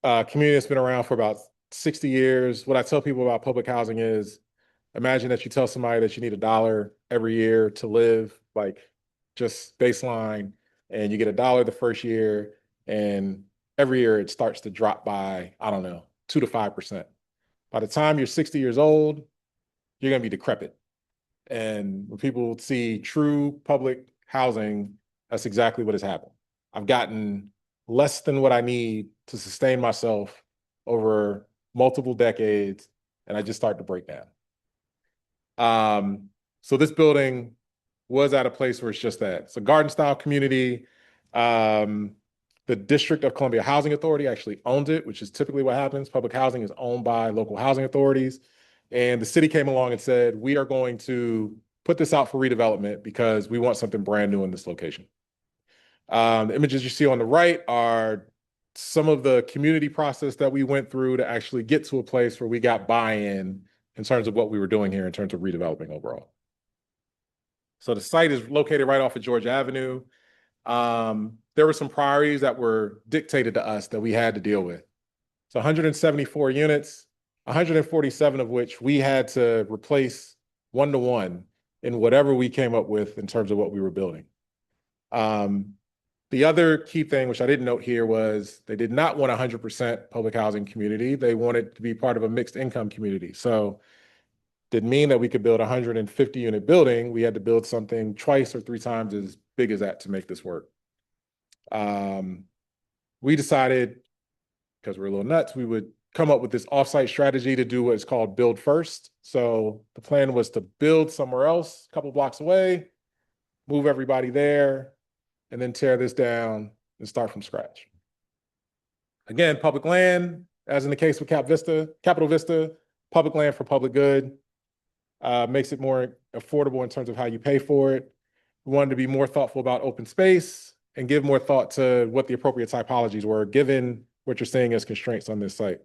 community that's been around for about 60 years. What I tell people about public housing is, imagine that you tell somebody that you need $1 every year to live, like just baseline, and you get $1 the first year, and every year it starts to drop by, I don't know, 2 to 5%. By the time you're 60 years old, you're going to be decrepit. And when people see true public housing, that's exactly what has happened. I've gotten less than what I need to sustain myself over multiple decades, and I just start to break down. So this building was at a place where it's just that. It's a garden style community. The District of Columbia Housing Authority actually owns it, which is typically what happens. Public housing is owned by local housing authorities. And the city came along and said, we are going to put this out for redevelopment because we want something brand new in this location. The images you see on the right are some of the community process that we went through to actually get to a place where we got buy-in in terms of what we were doing here in terms of redeveloping overall. So the site is located right off of Georgia Avenue. There were some priorities that were dictated to us that we had to deal with. So 174 units, 147 of which we had to replace 1-to-1 in whatever we came up with in terms of what we were building. The other key thing, which I didn't note here, was they did not want 100% public housing community. They wanted to be part of a mixed income community. So didn't mean that we could build a 150 unit building. We had to build something twice or 3 times as big as that to make this work. We decided, because we're a little nuts, we would come up with this offsite strategy to do what is called build first. So the plan was to build somewhere else, a couple blocks away, move everybody there, and then tear this down and start from scratch. Again, public land, as in the case with Capital Vista, public land for public good, makes it more affordable in terms of how you pay for it. We wanted to be more thoughtful about open space and give more thought to what the appropriate typologies were, given what you're seeing as constraints on this site.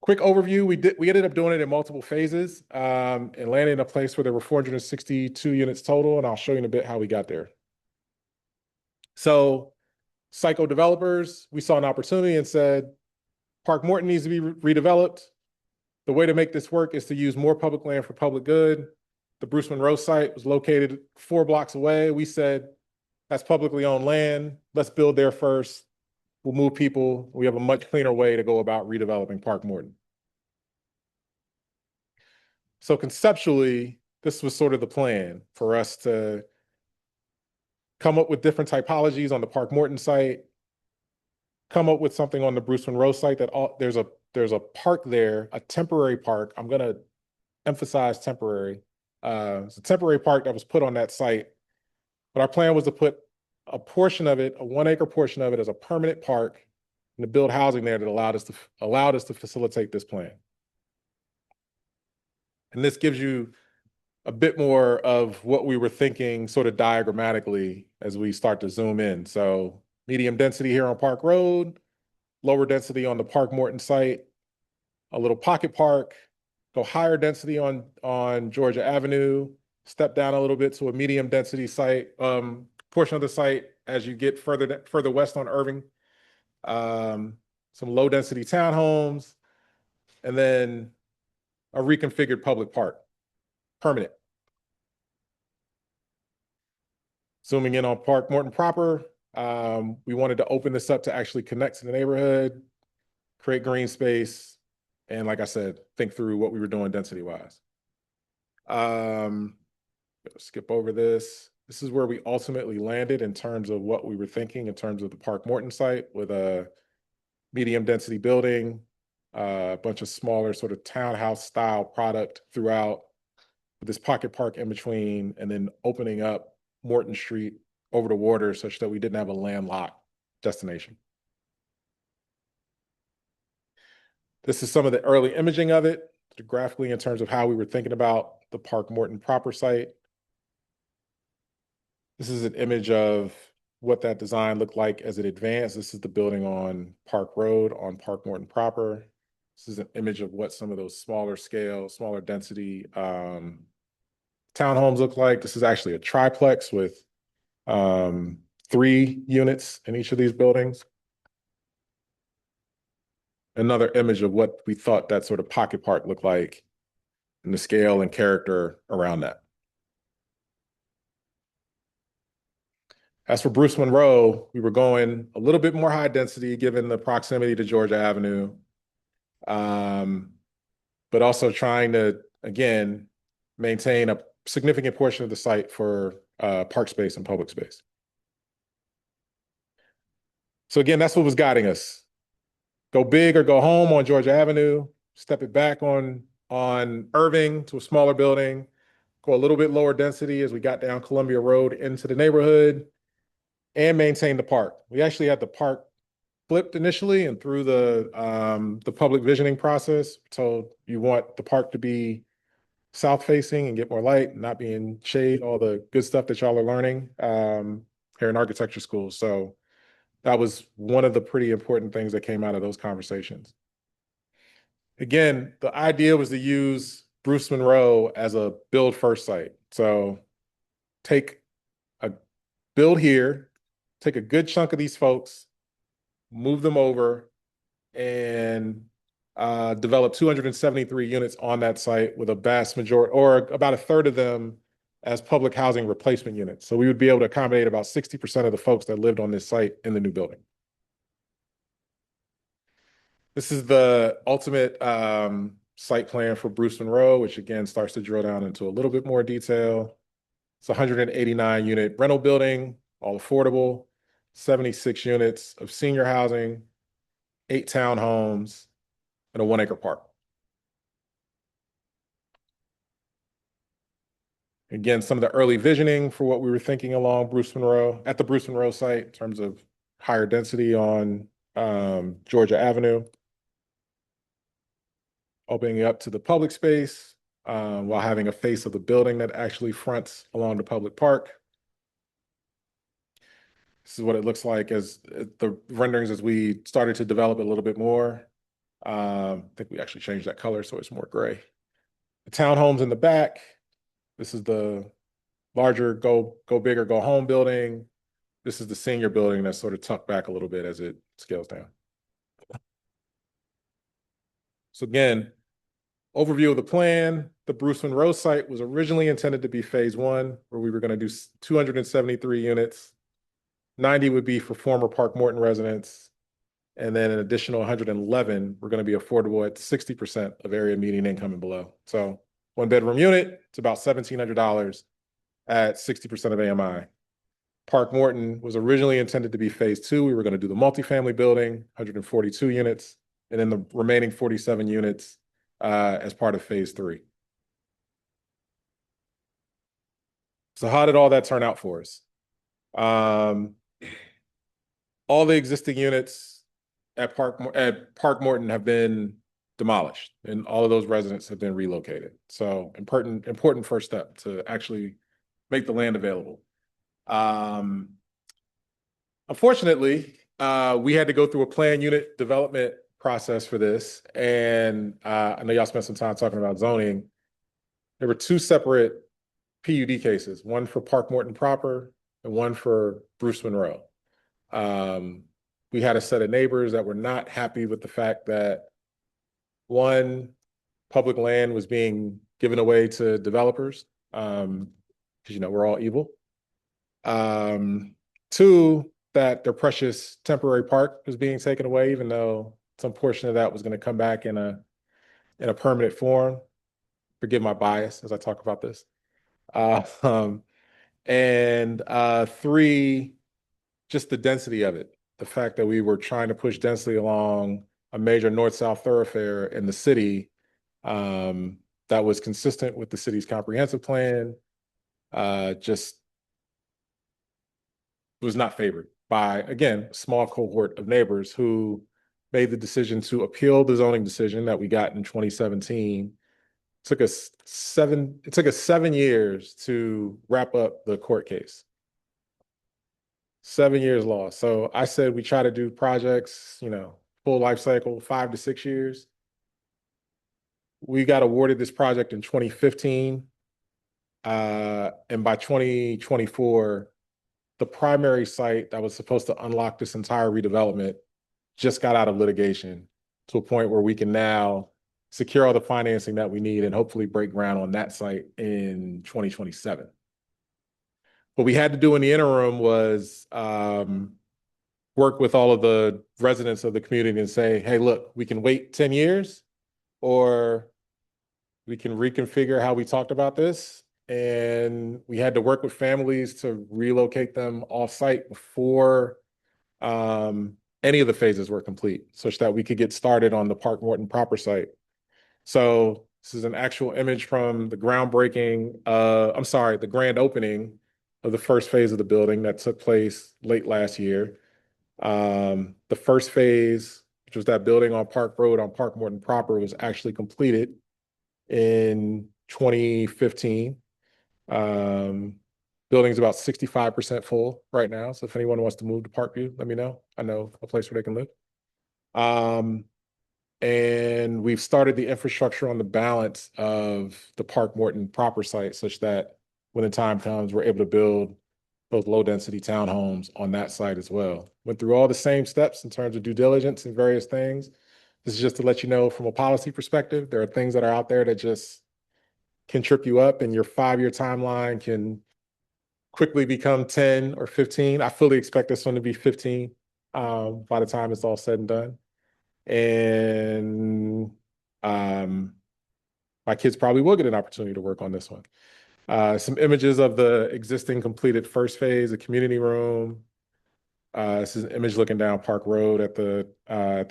Quick overview, we ended up doing it in multiple phases and landed in a place where there were 462 units total, and I'll show you in a bit how we got there. So psycho developers, we saw an opportunity and said, Park Morton needs to be redeveloped. The way to make this work is to use more public land for public good. The Bruce Monroe site was located 4 blocks away. We said, that's publicly owned land. Let's build there first. We'll move people. We have a much cleaner way to go about redeveloping Park Morton. So conceptually, this was sort of the plan for us to come up with different typologies on the Park Morton site, come up with something on the Bruce Monroe site that there's a park there, a temporary park. I'm going to emphasize temporary. It's a temporary park that was put on that site, but our plan was to put a portion of it, a 1 acre portion of it, as a permanent park, and to build housing there that allowed us to facilitate this plan. And this gives you a bit more of what we were thinking sort of diagrammatically as we start to zoom in. So medium density here on Park Road, lower density on the Park Morton site, a little pocket park, go higher density on Georgia Avenue, step down a little bit to a medium density site, portion of the site as you get further west on Irving, some low density townhomes, and then a reconfigured public park, permanent. Zooming in on Park Morton proper, we wanted to open this up to actually connect to the neighborhood, create green space, and like I said, think through what we were doing density-wise. Skip over this. This is where we ultimately landed in terms of what we were thinking in terms of the Park Morton site, with a medium density building, a bunch of smaller sort of townhouse style product throughout, with this pocket park in between, and then opening up Morton Street over the water such that we didn't have a landlocked destination. This is some of the early imaging of it, graphically, in terms of how we were thinking about the Park Morton proper site. This is an image of what that design looked like as it advanced. This is the building on Park Road on Park Morton proper. This is an image of what some of those smaller scale, smaller density townhomes look like. This is actually a triplex with 3 units in each of these buildings. Another image of what we thought that sort of pocket park looked like and the scale and character around that. As for Bruce Monroe, we were going a little bit more high density given the proximity to Georgia Avenue, but also trying to, again, maintain a significant portion of the site for park space and public space. So again, that's what was guiding us. Go big or go home on Georgia Avenue, step it back on Irving to a smaller building, go a little bit lower density as we got down Columbia Road into the neighborhood, and maintain the park. We actually had the park flipped initially, and through the public visioning process, told you want the park to be south facing and get more light, not be in shade, all the good stuff that y'all are learning here in architecture school. So that was one of the pretty important things that came out of those conversations. Again, the idea was to use Bruce Monroe as a build first site. So build here, take a good chunk of these folks, move them over, and develop 273 units on that site, with a vast majority, or about a third of them, as public housing replacement units. So we would be able to accommodate about 60% of the folks that lived on this site in the new building. This is the ultimate site plan for Bruce Monroe, which again starts to drill down into a little bit more detail. It's a 189 unit rental building, all affordable, 76 units of senior housing, 8 townhomes, and a 1 acre park. Again, some of the early visioning for what we were thinking along Bruce Monroe, at the Bruce Monroe site, in terms of higher density on Georgia Avenue, opening up to the public space while having a face of the building that actually fronts along the public park. This is what it looks like as the renderings as we started to develop a little bit more. I think we actually changed that color so it's more gray. The townhomes in the back. This is the larger go big or go home building. This is the senior building that's sort of tucked back a little bit as it scales down. So again, overview of the plan. The Bruce Monroe site was originally intended to be phase one, where we were going to do 273 units. 90 would be for former Park Morton residents. And then an additional 111 were going to be affordable at 60% of area median income and below. So one bedroom unit, it's about $1,700 at 60% of AMI. Park Morton was originally intended to be phase two. We were going to do the multifamily building, 142 units, and then the remaining 47 units as part of phase three. So how did all that turn out for us? All the existing units at Park Morton have been demolished, and all of those residents have been relocated. So important first step to actually make the land available. Unfortunately, we had to go through a planned unit development process for this, and I know y'all spent some time talking about zoning. There were two separate PUD cases, one for Park Morton proper and one for Bruce Monroe. We had a set of neighbors that were not happy with the fact that one, public land was being given away to developers, because we're all evil. Two, that their precious temporary park was being taken away, even though some portion of that was going to come back in a permanent form. Forgive my bias as I talk about this. And three, just the density of it. The fact that we were trying to push density along a major north-south thoroughfare in the city that was consistent with the city's comprehensive plan, just was not favored by, again, a small cohort of neighbors who made the decision to appeal the zoning decision that we got in 2017. It took us 7 years to wrap up the court case. 7 years lost. So I said we try to do projects, full life cycle, 5 to 6 years. We got awarded this project in 2015. And by 2024, the primary site that was supposed to unlock this entire redevelopment just got out of litigation to a point where we can now secure all the financing that we need and hopefully break ground on that site in 2027. What we had to do in the interim was work with all of the residents of the community and say, hey, look, we can wait 10 years or we can reconfigure how we talked about this. And we had to work with families to relocate them off-site before any of the phases were complete, such that we could get started on the Park Morton proper site. So this is an actual image from the the grand opening of the first phase of the building that took place late last year. The first phase, which was that building on Park Road on Park Morton proper, was actually completed in 2015. Building's about 65% full right now. So if anyone wants to move to Parkview, let me know. I know a place where they can live. And we've started the infrastructure on the balance of the Park Morton proper site such that when the time comes, we're able to build both low density townhomes on that site as well. Went through all the same steps in terms of due diligence and various things. This is just to let you know from a policy perspective, there are things that are out there that just can trip you up, and your 5-year timeline can quickly become 10 or 15. I fully expect this one to be 15 by the time it's all said and done. And my kids probably will get an opportunity to work on this one. Some images of the existing completed first phase, a community room. This is an image looking down Park Road at the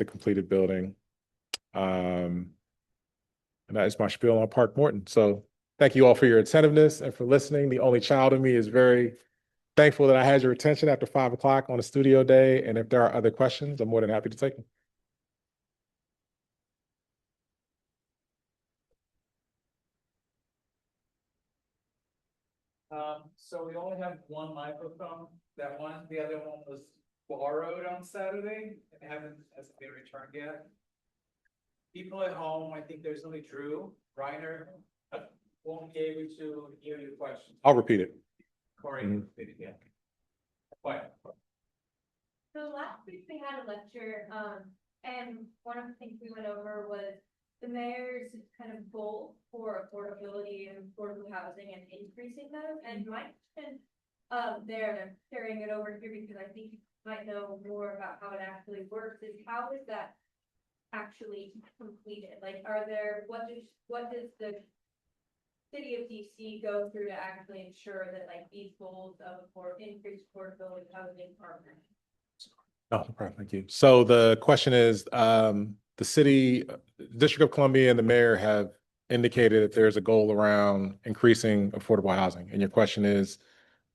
completed building. And that is my spiel on Park Morton. So thank you all for your attentiveness and for listening. The only child in me is very thankful that I had your attention after 5 o'clock on a studio day. And if there are other questions, I'm more than happy to take them. So we only have one microphone. The other one was borrowed on Saturday and hasn't been returned yet. People at home, I think there's only Drew Reiner won't be able to hear your questions. I'll repeat it. Corey, Mhm. yeah. So last week we had a lecture, and one of the things we went over was the mayor's kind of goal for affordability and affordable housing and increasing those. And my question, there, and I'm carrying it over here because I think you might know more about how it actually works, is how is that actually completed? Like, what does the city of DC go through to actually ensure that like these goals of increased affordability housing are met? Oh, no problem. Thank you. So the question is, the city, District of Columbia and the mayor have indicated that there's a goal around increasing affordable housing. And your question is,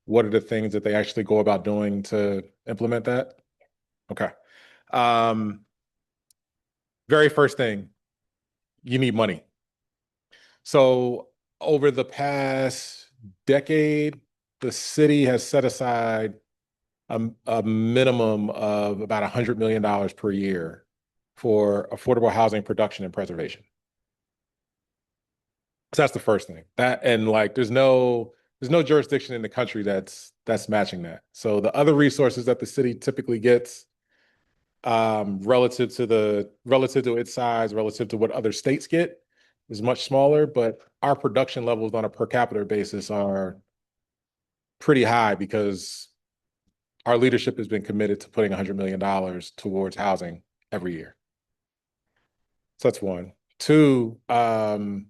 what are the things that they actually go about doing to implement that? Okay. Very first thing, you need money. So over the past decade, the city has set aside a minimum of about $100 million per year for affordable housing production and preservation. So that's the first thing. That, and like there's no jurisdiction in the country that's matching that. So the other resources that the city typically gets, relative to its size, relative to what other states get, is much smaller, but our production levels on a per capita basis are pretty high because our leadership has been committed to putting $100 million towards housing every year. So that's one. Two, 5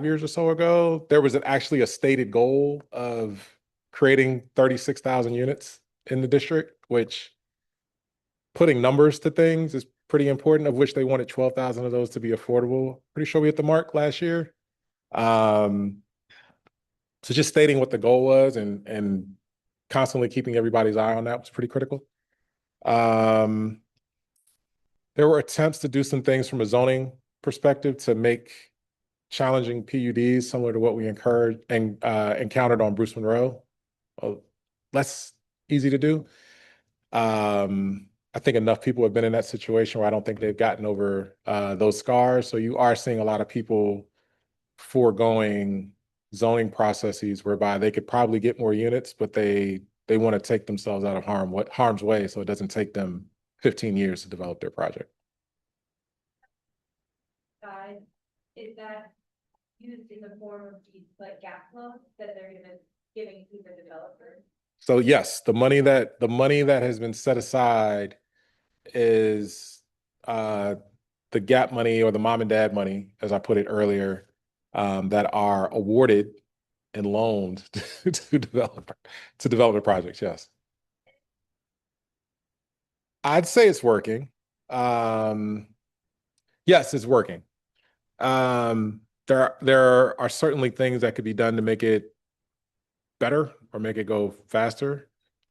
years or so ago, there was actually a stated goal of creating 36,000 units in the district, which, putting numbers to things, is pretty important, of which they wanted 12,000 of those to be affordable. Pretty sure we hit the mark last year. So just stating what the goal was and constantly keeping everybody's eye on that was pretty critical. There were attempts to do some things from a zoning perspective to make challenging PUDs similar to what we encountered on Bruce Monroe less easy to do. I think enough people have been in that situation where I don't think they've gotten over those scars. So you are seeing a lot of people foregoing zoning processes whereby they could probably get more units, but they want to take themselves out of harm's way, so it doesn't take them 15 years to develop their project. Is that used in the form of these like gap loans that they're giving to the developer? So yes, the money that has been set aside is the gap money, or the mom and dad money, as I put it earlier, that are awarded and loaned to development projects. Yes, I'd say it's working. Yes, it's working. There are certainly things that could be done to make it better or make it go faster.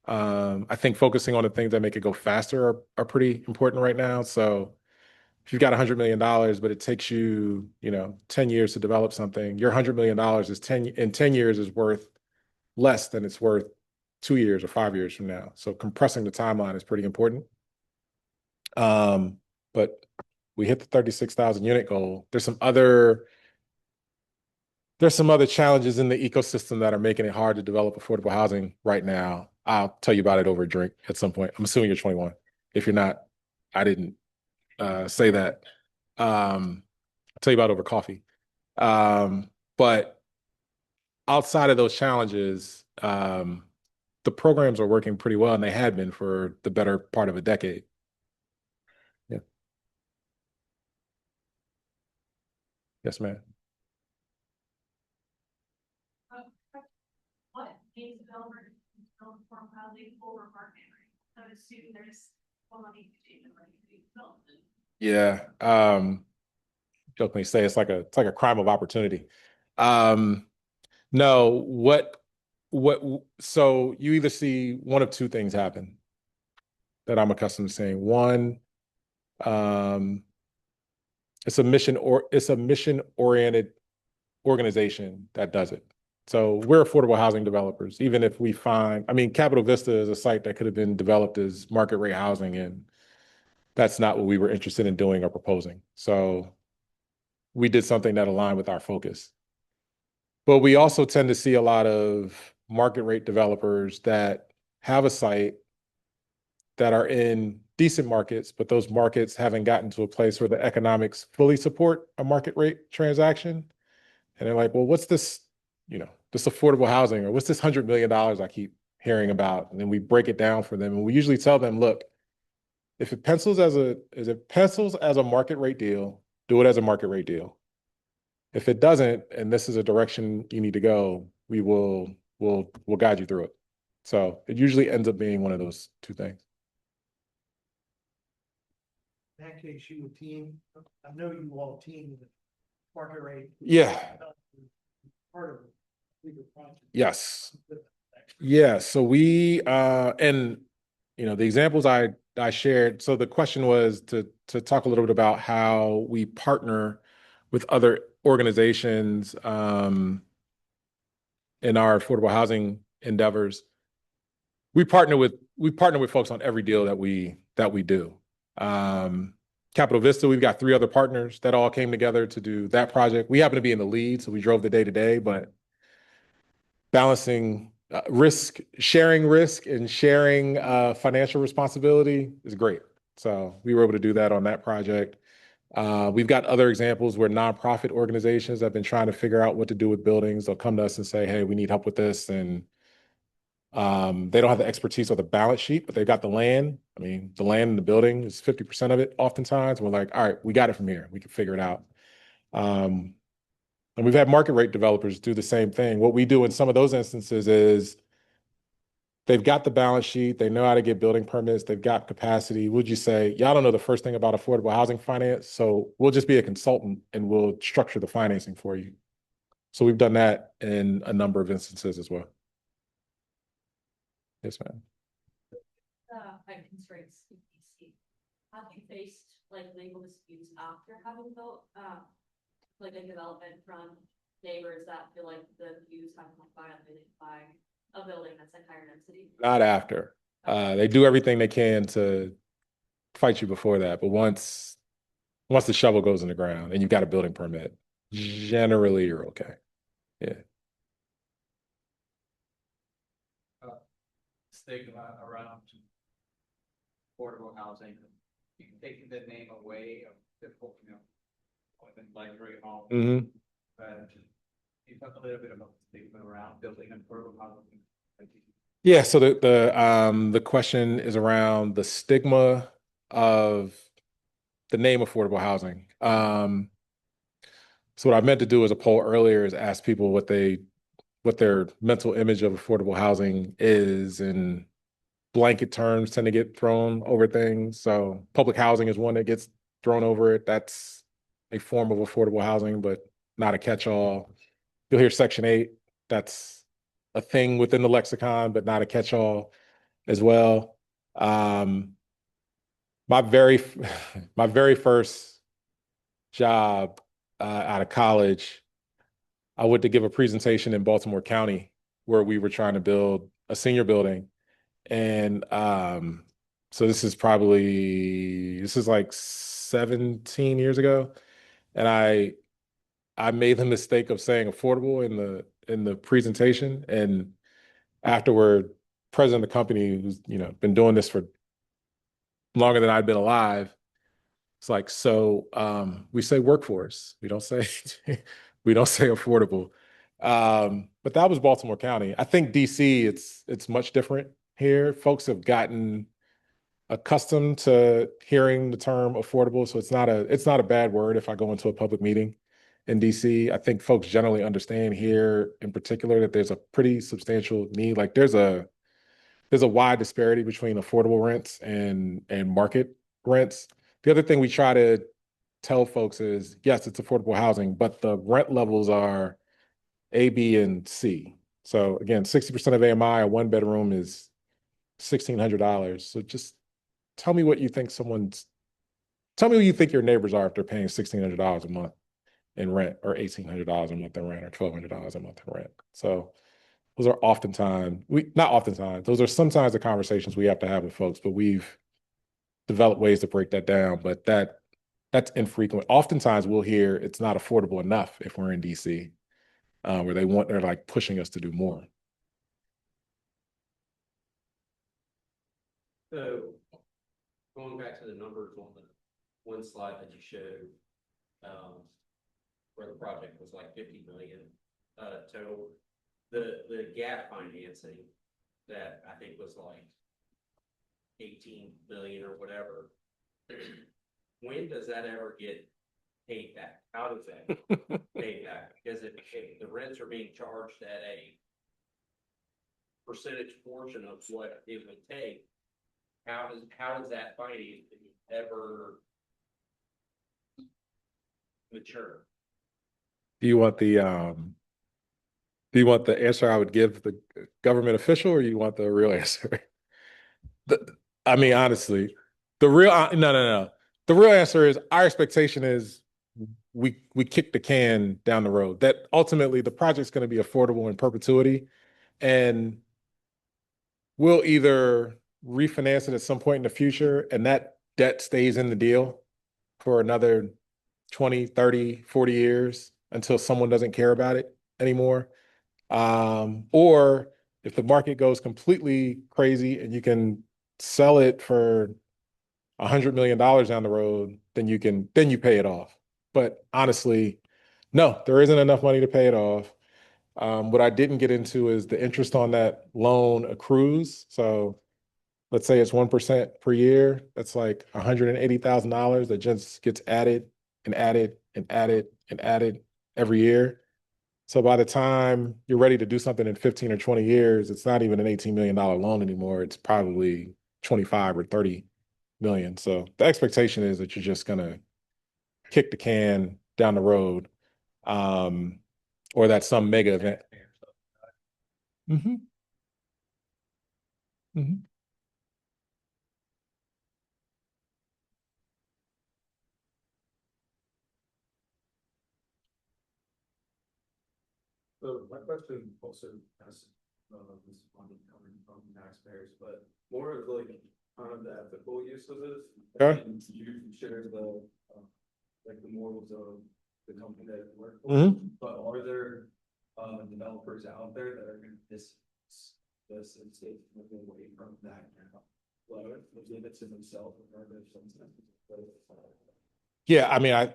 I think focusing on the things that make it go faster are pretty important right now. So if you've got $100 million, but it takes you, 10 years to develop something, your $100 million in 10 years is worth less than it's worth 2 years or 5 years from now. So compressing the timeline is pretty important. But we hit the 36,000 unit goal. There's some other challenges in the ecosystem that are making it hard to develop affordable housing right now. I'll tell you about it over a drink at some point. I'm assuming you're 21. If you're not, I didn't say that. I'll tell you about it over coffee. But outside of those challenges, the programs are working pretty well, and they had been for the better part of a decade. Yeah. Yes, ma'am. What needs developers to form housing over market rate? I'm assuming there's money to do development. Yeah. Jokingly say it's like a crime of opportunity. No, so you either see one of two things happen that I'm accustomed to saying. One, it's a mission-oriented organization that does it. So we're affordable housing developers, even if we find, Capitol Vista is a site that could have been developed as market rate housing, and that's not what we were interested in doing or proposing. So we did something that aligned with our focus. But we also tend to see a lot of market rate developers that have a site that are in decent markets, but those markets haven't gotten to a place where the economics fully support a market rate transaction. And they're like, well, what's this, this affordable housing, or what's this $100 million I keep hearing about? And then we break it down for them. And we usually tell them, look, if it pencils as a market rate deal, do it as a market rate deal. If it doesn't, and this is a direction you need to go, we'll guide you through it. So it usually ends up being one of those two things. In that case, you would team, I know you all team the market rate. Yeah. Part of it. Bigger project. Yes. Yeah. So we and the examples I shared. So the question was to talk a little bit about how we partner with other organizations in our affordable housing endeavors. We partner with folks on every deal that we do. Capital Vista, we've got 3 other partners that all came together to do that project. We happen to be in the lead, so we drove the day-to-day, but balancing sharing risk and sharing financial responsibility is great. So we were able to do that on that project. We've got other examples where nonprofit organizations have been trying to figure out what to do with buildings. They'll come to us and say, hey, we need help with this. And they don't have the expertise or the balance sheet, but they've got the land. I mean, the land in the building is 50% of it oftentimes. We're like, all right, we got it from here. We can figure it out. And we've had market rate developers do the same thing. What we do in some of those instances is they've got the balance sheet. They know how to get building permits. They've got capacity. Would you say, y'all don't know the first thing about affordable housing finance, so we'll just be a consultant and we'll structure the financing for you. So we've done that in a number of instances as well. Yes, ma'am. Height constraints in DC. Have you faced like legal disputes after having built, like a development from neighbors that feel like the views have been violated by a building that's in higher density? Not after. They do everything they can to fight you before that, but once the shovel goes in the ground and you've got a building permit, generally you're okay. Yeah. Stigma around affordable housing, taking the name away of typical, with luxury home. Mm-hmm. But you talk a little bit about the stigma around building affordable housing. Yeah, so the question is around the stigma of the name affordable housing. So what I meant to do as a poll earlier is ask people what their mental image of affordable housing is, and blanket terms tend to get thrown over things. So public housing is one that gets thrown over it. That's a form of affordable housing, but not a catch-all. You'll hear Section 8. That's a thing within the lexicon, but not a catch-all as well. My very first job out of college, I went to give a presentation in Baltimore County where we were trying to build a senior building. And so this is like 17 years ago. And I made the mistake of saying affordable in the presentation. And afterward, president of the company, who's been doing this for longer than I'd been alive, it's like, so we say workforce. We don't say affordable. But that was Baltimore County. I think DC, it's much different here. Folks have gotten accustomed to hearing the term affordable, so it's not a bad word if I go into a public meeting in DC. I think folks generally understand here in particular that there's a pretty substantial need. Like there's a wide disparity between affordable rents and market rents. The other thing we try to tell folks is, yes, it's affordable housing, but the rent levels are A, B, and C. So again, 60% of AMI, a 1-bedroom is $1,600. So just tell me what you think your neighbors are if they're paying $1,600 a month in rent, or $1,800 a month in rent, or $1,200 a month in rent. So those are those are sometimes the conversations we have to have with folks, but we've developed ways to break that down, but that's infrequent. Oftentimes we'll hear it's not affordable enough if we're in DC, where they're like pushing us to do more. So, going back to the numbers on the one slide that you showed, where the project was like 50 million, total, the gap financing that I think was like 18 billion or whatever. When does that ever get paid back? How does that paid back? Because if the rents are being charged at a percentage portion of what it would take, how does that financing ever mature? Do you want the answer I would give the government official, or you want the real answer? I mean, honestly, the real no. The real answer is our expectation is we kick the can down the road. That ultimately the project's going to be affordable in perpetuity, and we'll either refinance it at some point in the future, and that debt stays in the deal for another 20, 30, 40 years until someone doesn't care about it anymore. Or if the market goes completely crazy and you can sell it for $100 million down the road, then you pay it off. But honestly, no, there isn't enough money to pay it off. What I didn't get into is the interest on that loan accrues. So let's say it's 1% per year. That's like $180,000 that just gets added and added and added and added every year. So by the time you're ready to do something in 15 or 20 years, it's not even an $18 million loan anymore. It's probably 25 or 30 million. So the expectation is that you're just gonna kick the can down the road, or that some mega event. Mm-hmm. Mm-hmm. So my question also has, this money coming from taxpayers, but more of like, kind of the ethical use of this. Okay. And you share the, like the morals of the company that you work for, Mhm. but are there, developers out there that are gonna this and take moving away from that now? Well, if it's in themselves, or there's some sense of, Yeah, I mean, I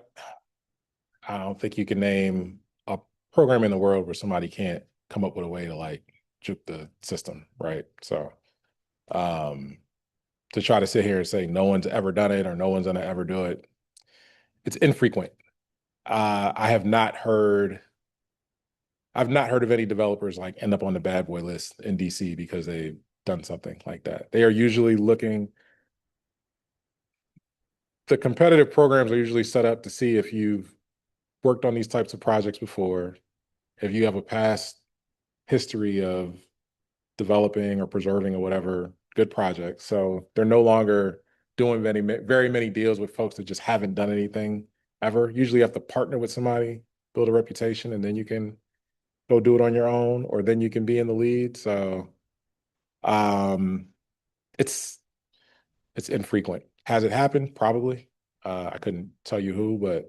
don't think you can name a program in the world where somebody can't come up with a way to like juke the system, right? So um to try to sit here and say no one's ever done it or no one's gonna ever do it, it's infrequent. I've not heard of any developers like end up on the bad boy list in DC because they've done something like that. They are usually looking, the competitive programs are usually set up to see if you've worked on these types of projects before, if you have a past history of developing or preserving or whatever good projects. So they're no longer doing very many deals with folks that just haven't done anything ever. Usually you have to partner with somebody, build a reputation, and then you can go do it on your own, or then you can be in the lead. So um, it's infrequent. Has it happened? Probably. I couldn't tell you who, but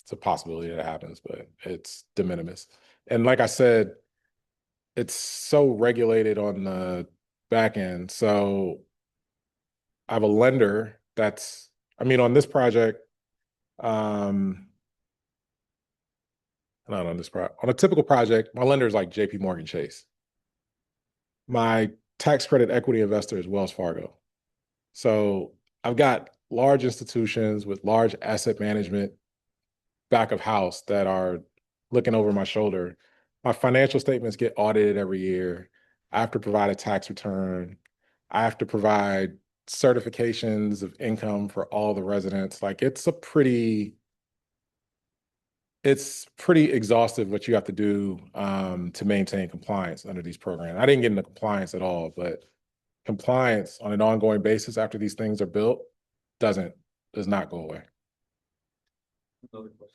it's a possibility that it happens, but it's de minimis. And like I said, it's so regulated on the back end. So I have a lender that's, I mean, on this project, not on this project, on a typical project, my lender is like JP Morgan Chase. My tax credit equity investor is Wells Fargo. So I've got large institutions with large asset management back of house that are looking over my shoulder. My financial statements get audited every year. I have to provide a tax return. I have to provide certifications of income for all the residents. Like it's pretty exhaustive what you have to do to maintain compliance under these programs. I didn't get into compliance at all, but compliance on an ongoing basis after these things are built does not go away. another question.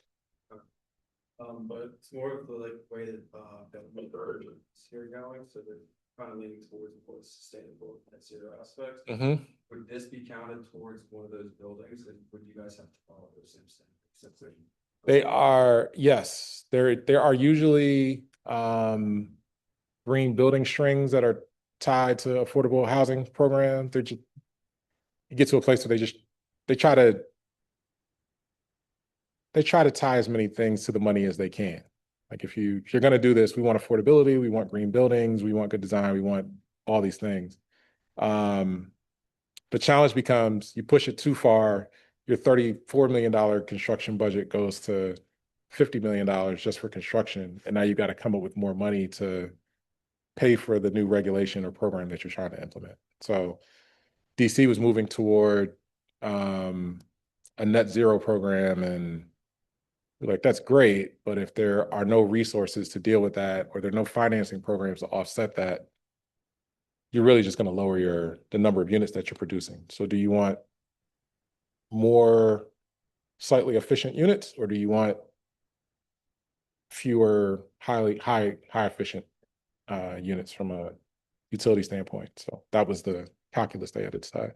But it's more of the like way that, government urgents here going, so they're kind of leaning towards the more sustainable net zero aspects. Would this be counted towards one of those buildings, and would you guys have to follow those same standards? They are, yes, there are usually green building strings that are tied to affordable housing programs. you get to a place where they try to tie as many things to the money as they can. Like if you're going to do this, we want affordability, we want green buildings, we want good design, we want all these things. The challenge becomes you push it too far, your $34 million construction budget goes to $50 million just for construction. And now you've got to come up with more money to pay for the new regulation or program that you're trying to implement. So DC was moving toward a net zero program, and we're like, that's great, but if there are no resources to deal with that, or there are no financing programs to offset that, you're really just going to lower the number of units that you're producing. So do you want more slightly efficient units, or do you want fewer high efficient units from a utility standpoint? So that was the calculus they had to decide.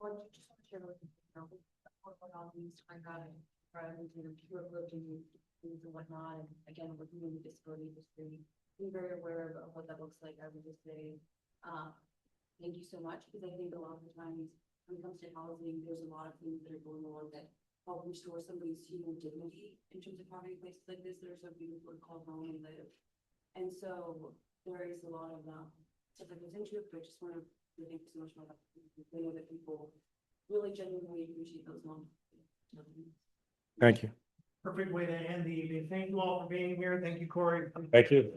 Well, just want to share with you, what all these kind of rather than pure religion things and whatnot. And again, with me in the disability industry, being very aware of what that looks like. I would just say, thank you so much, because I think a lot of the times when it comes to housing, there's a lot of things that are going on that help restore somebody's human dignity in terms of having places like this that are so beautiful to call home and live. And so there is a lot of stuff that goes into it, but I just want to thank you so much for that. I know that people really genuinely appreciate those moments. Thank you. Perfect way to end the evening. Thank you all for being here. Thank you, Corey. Thank you.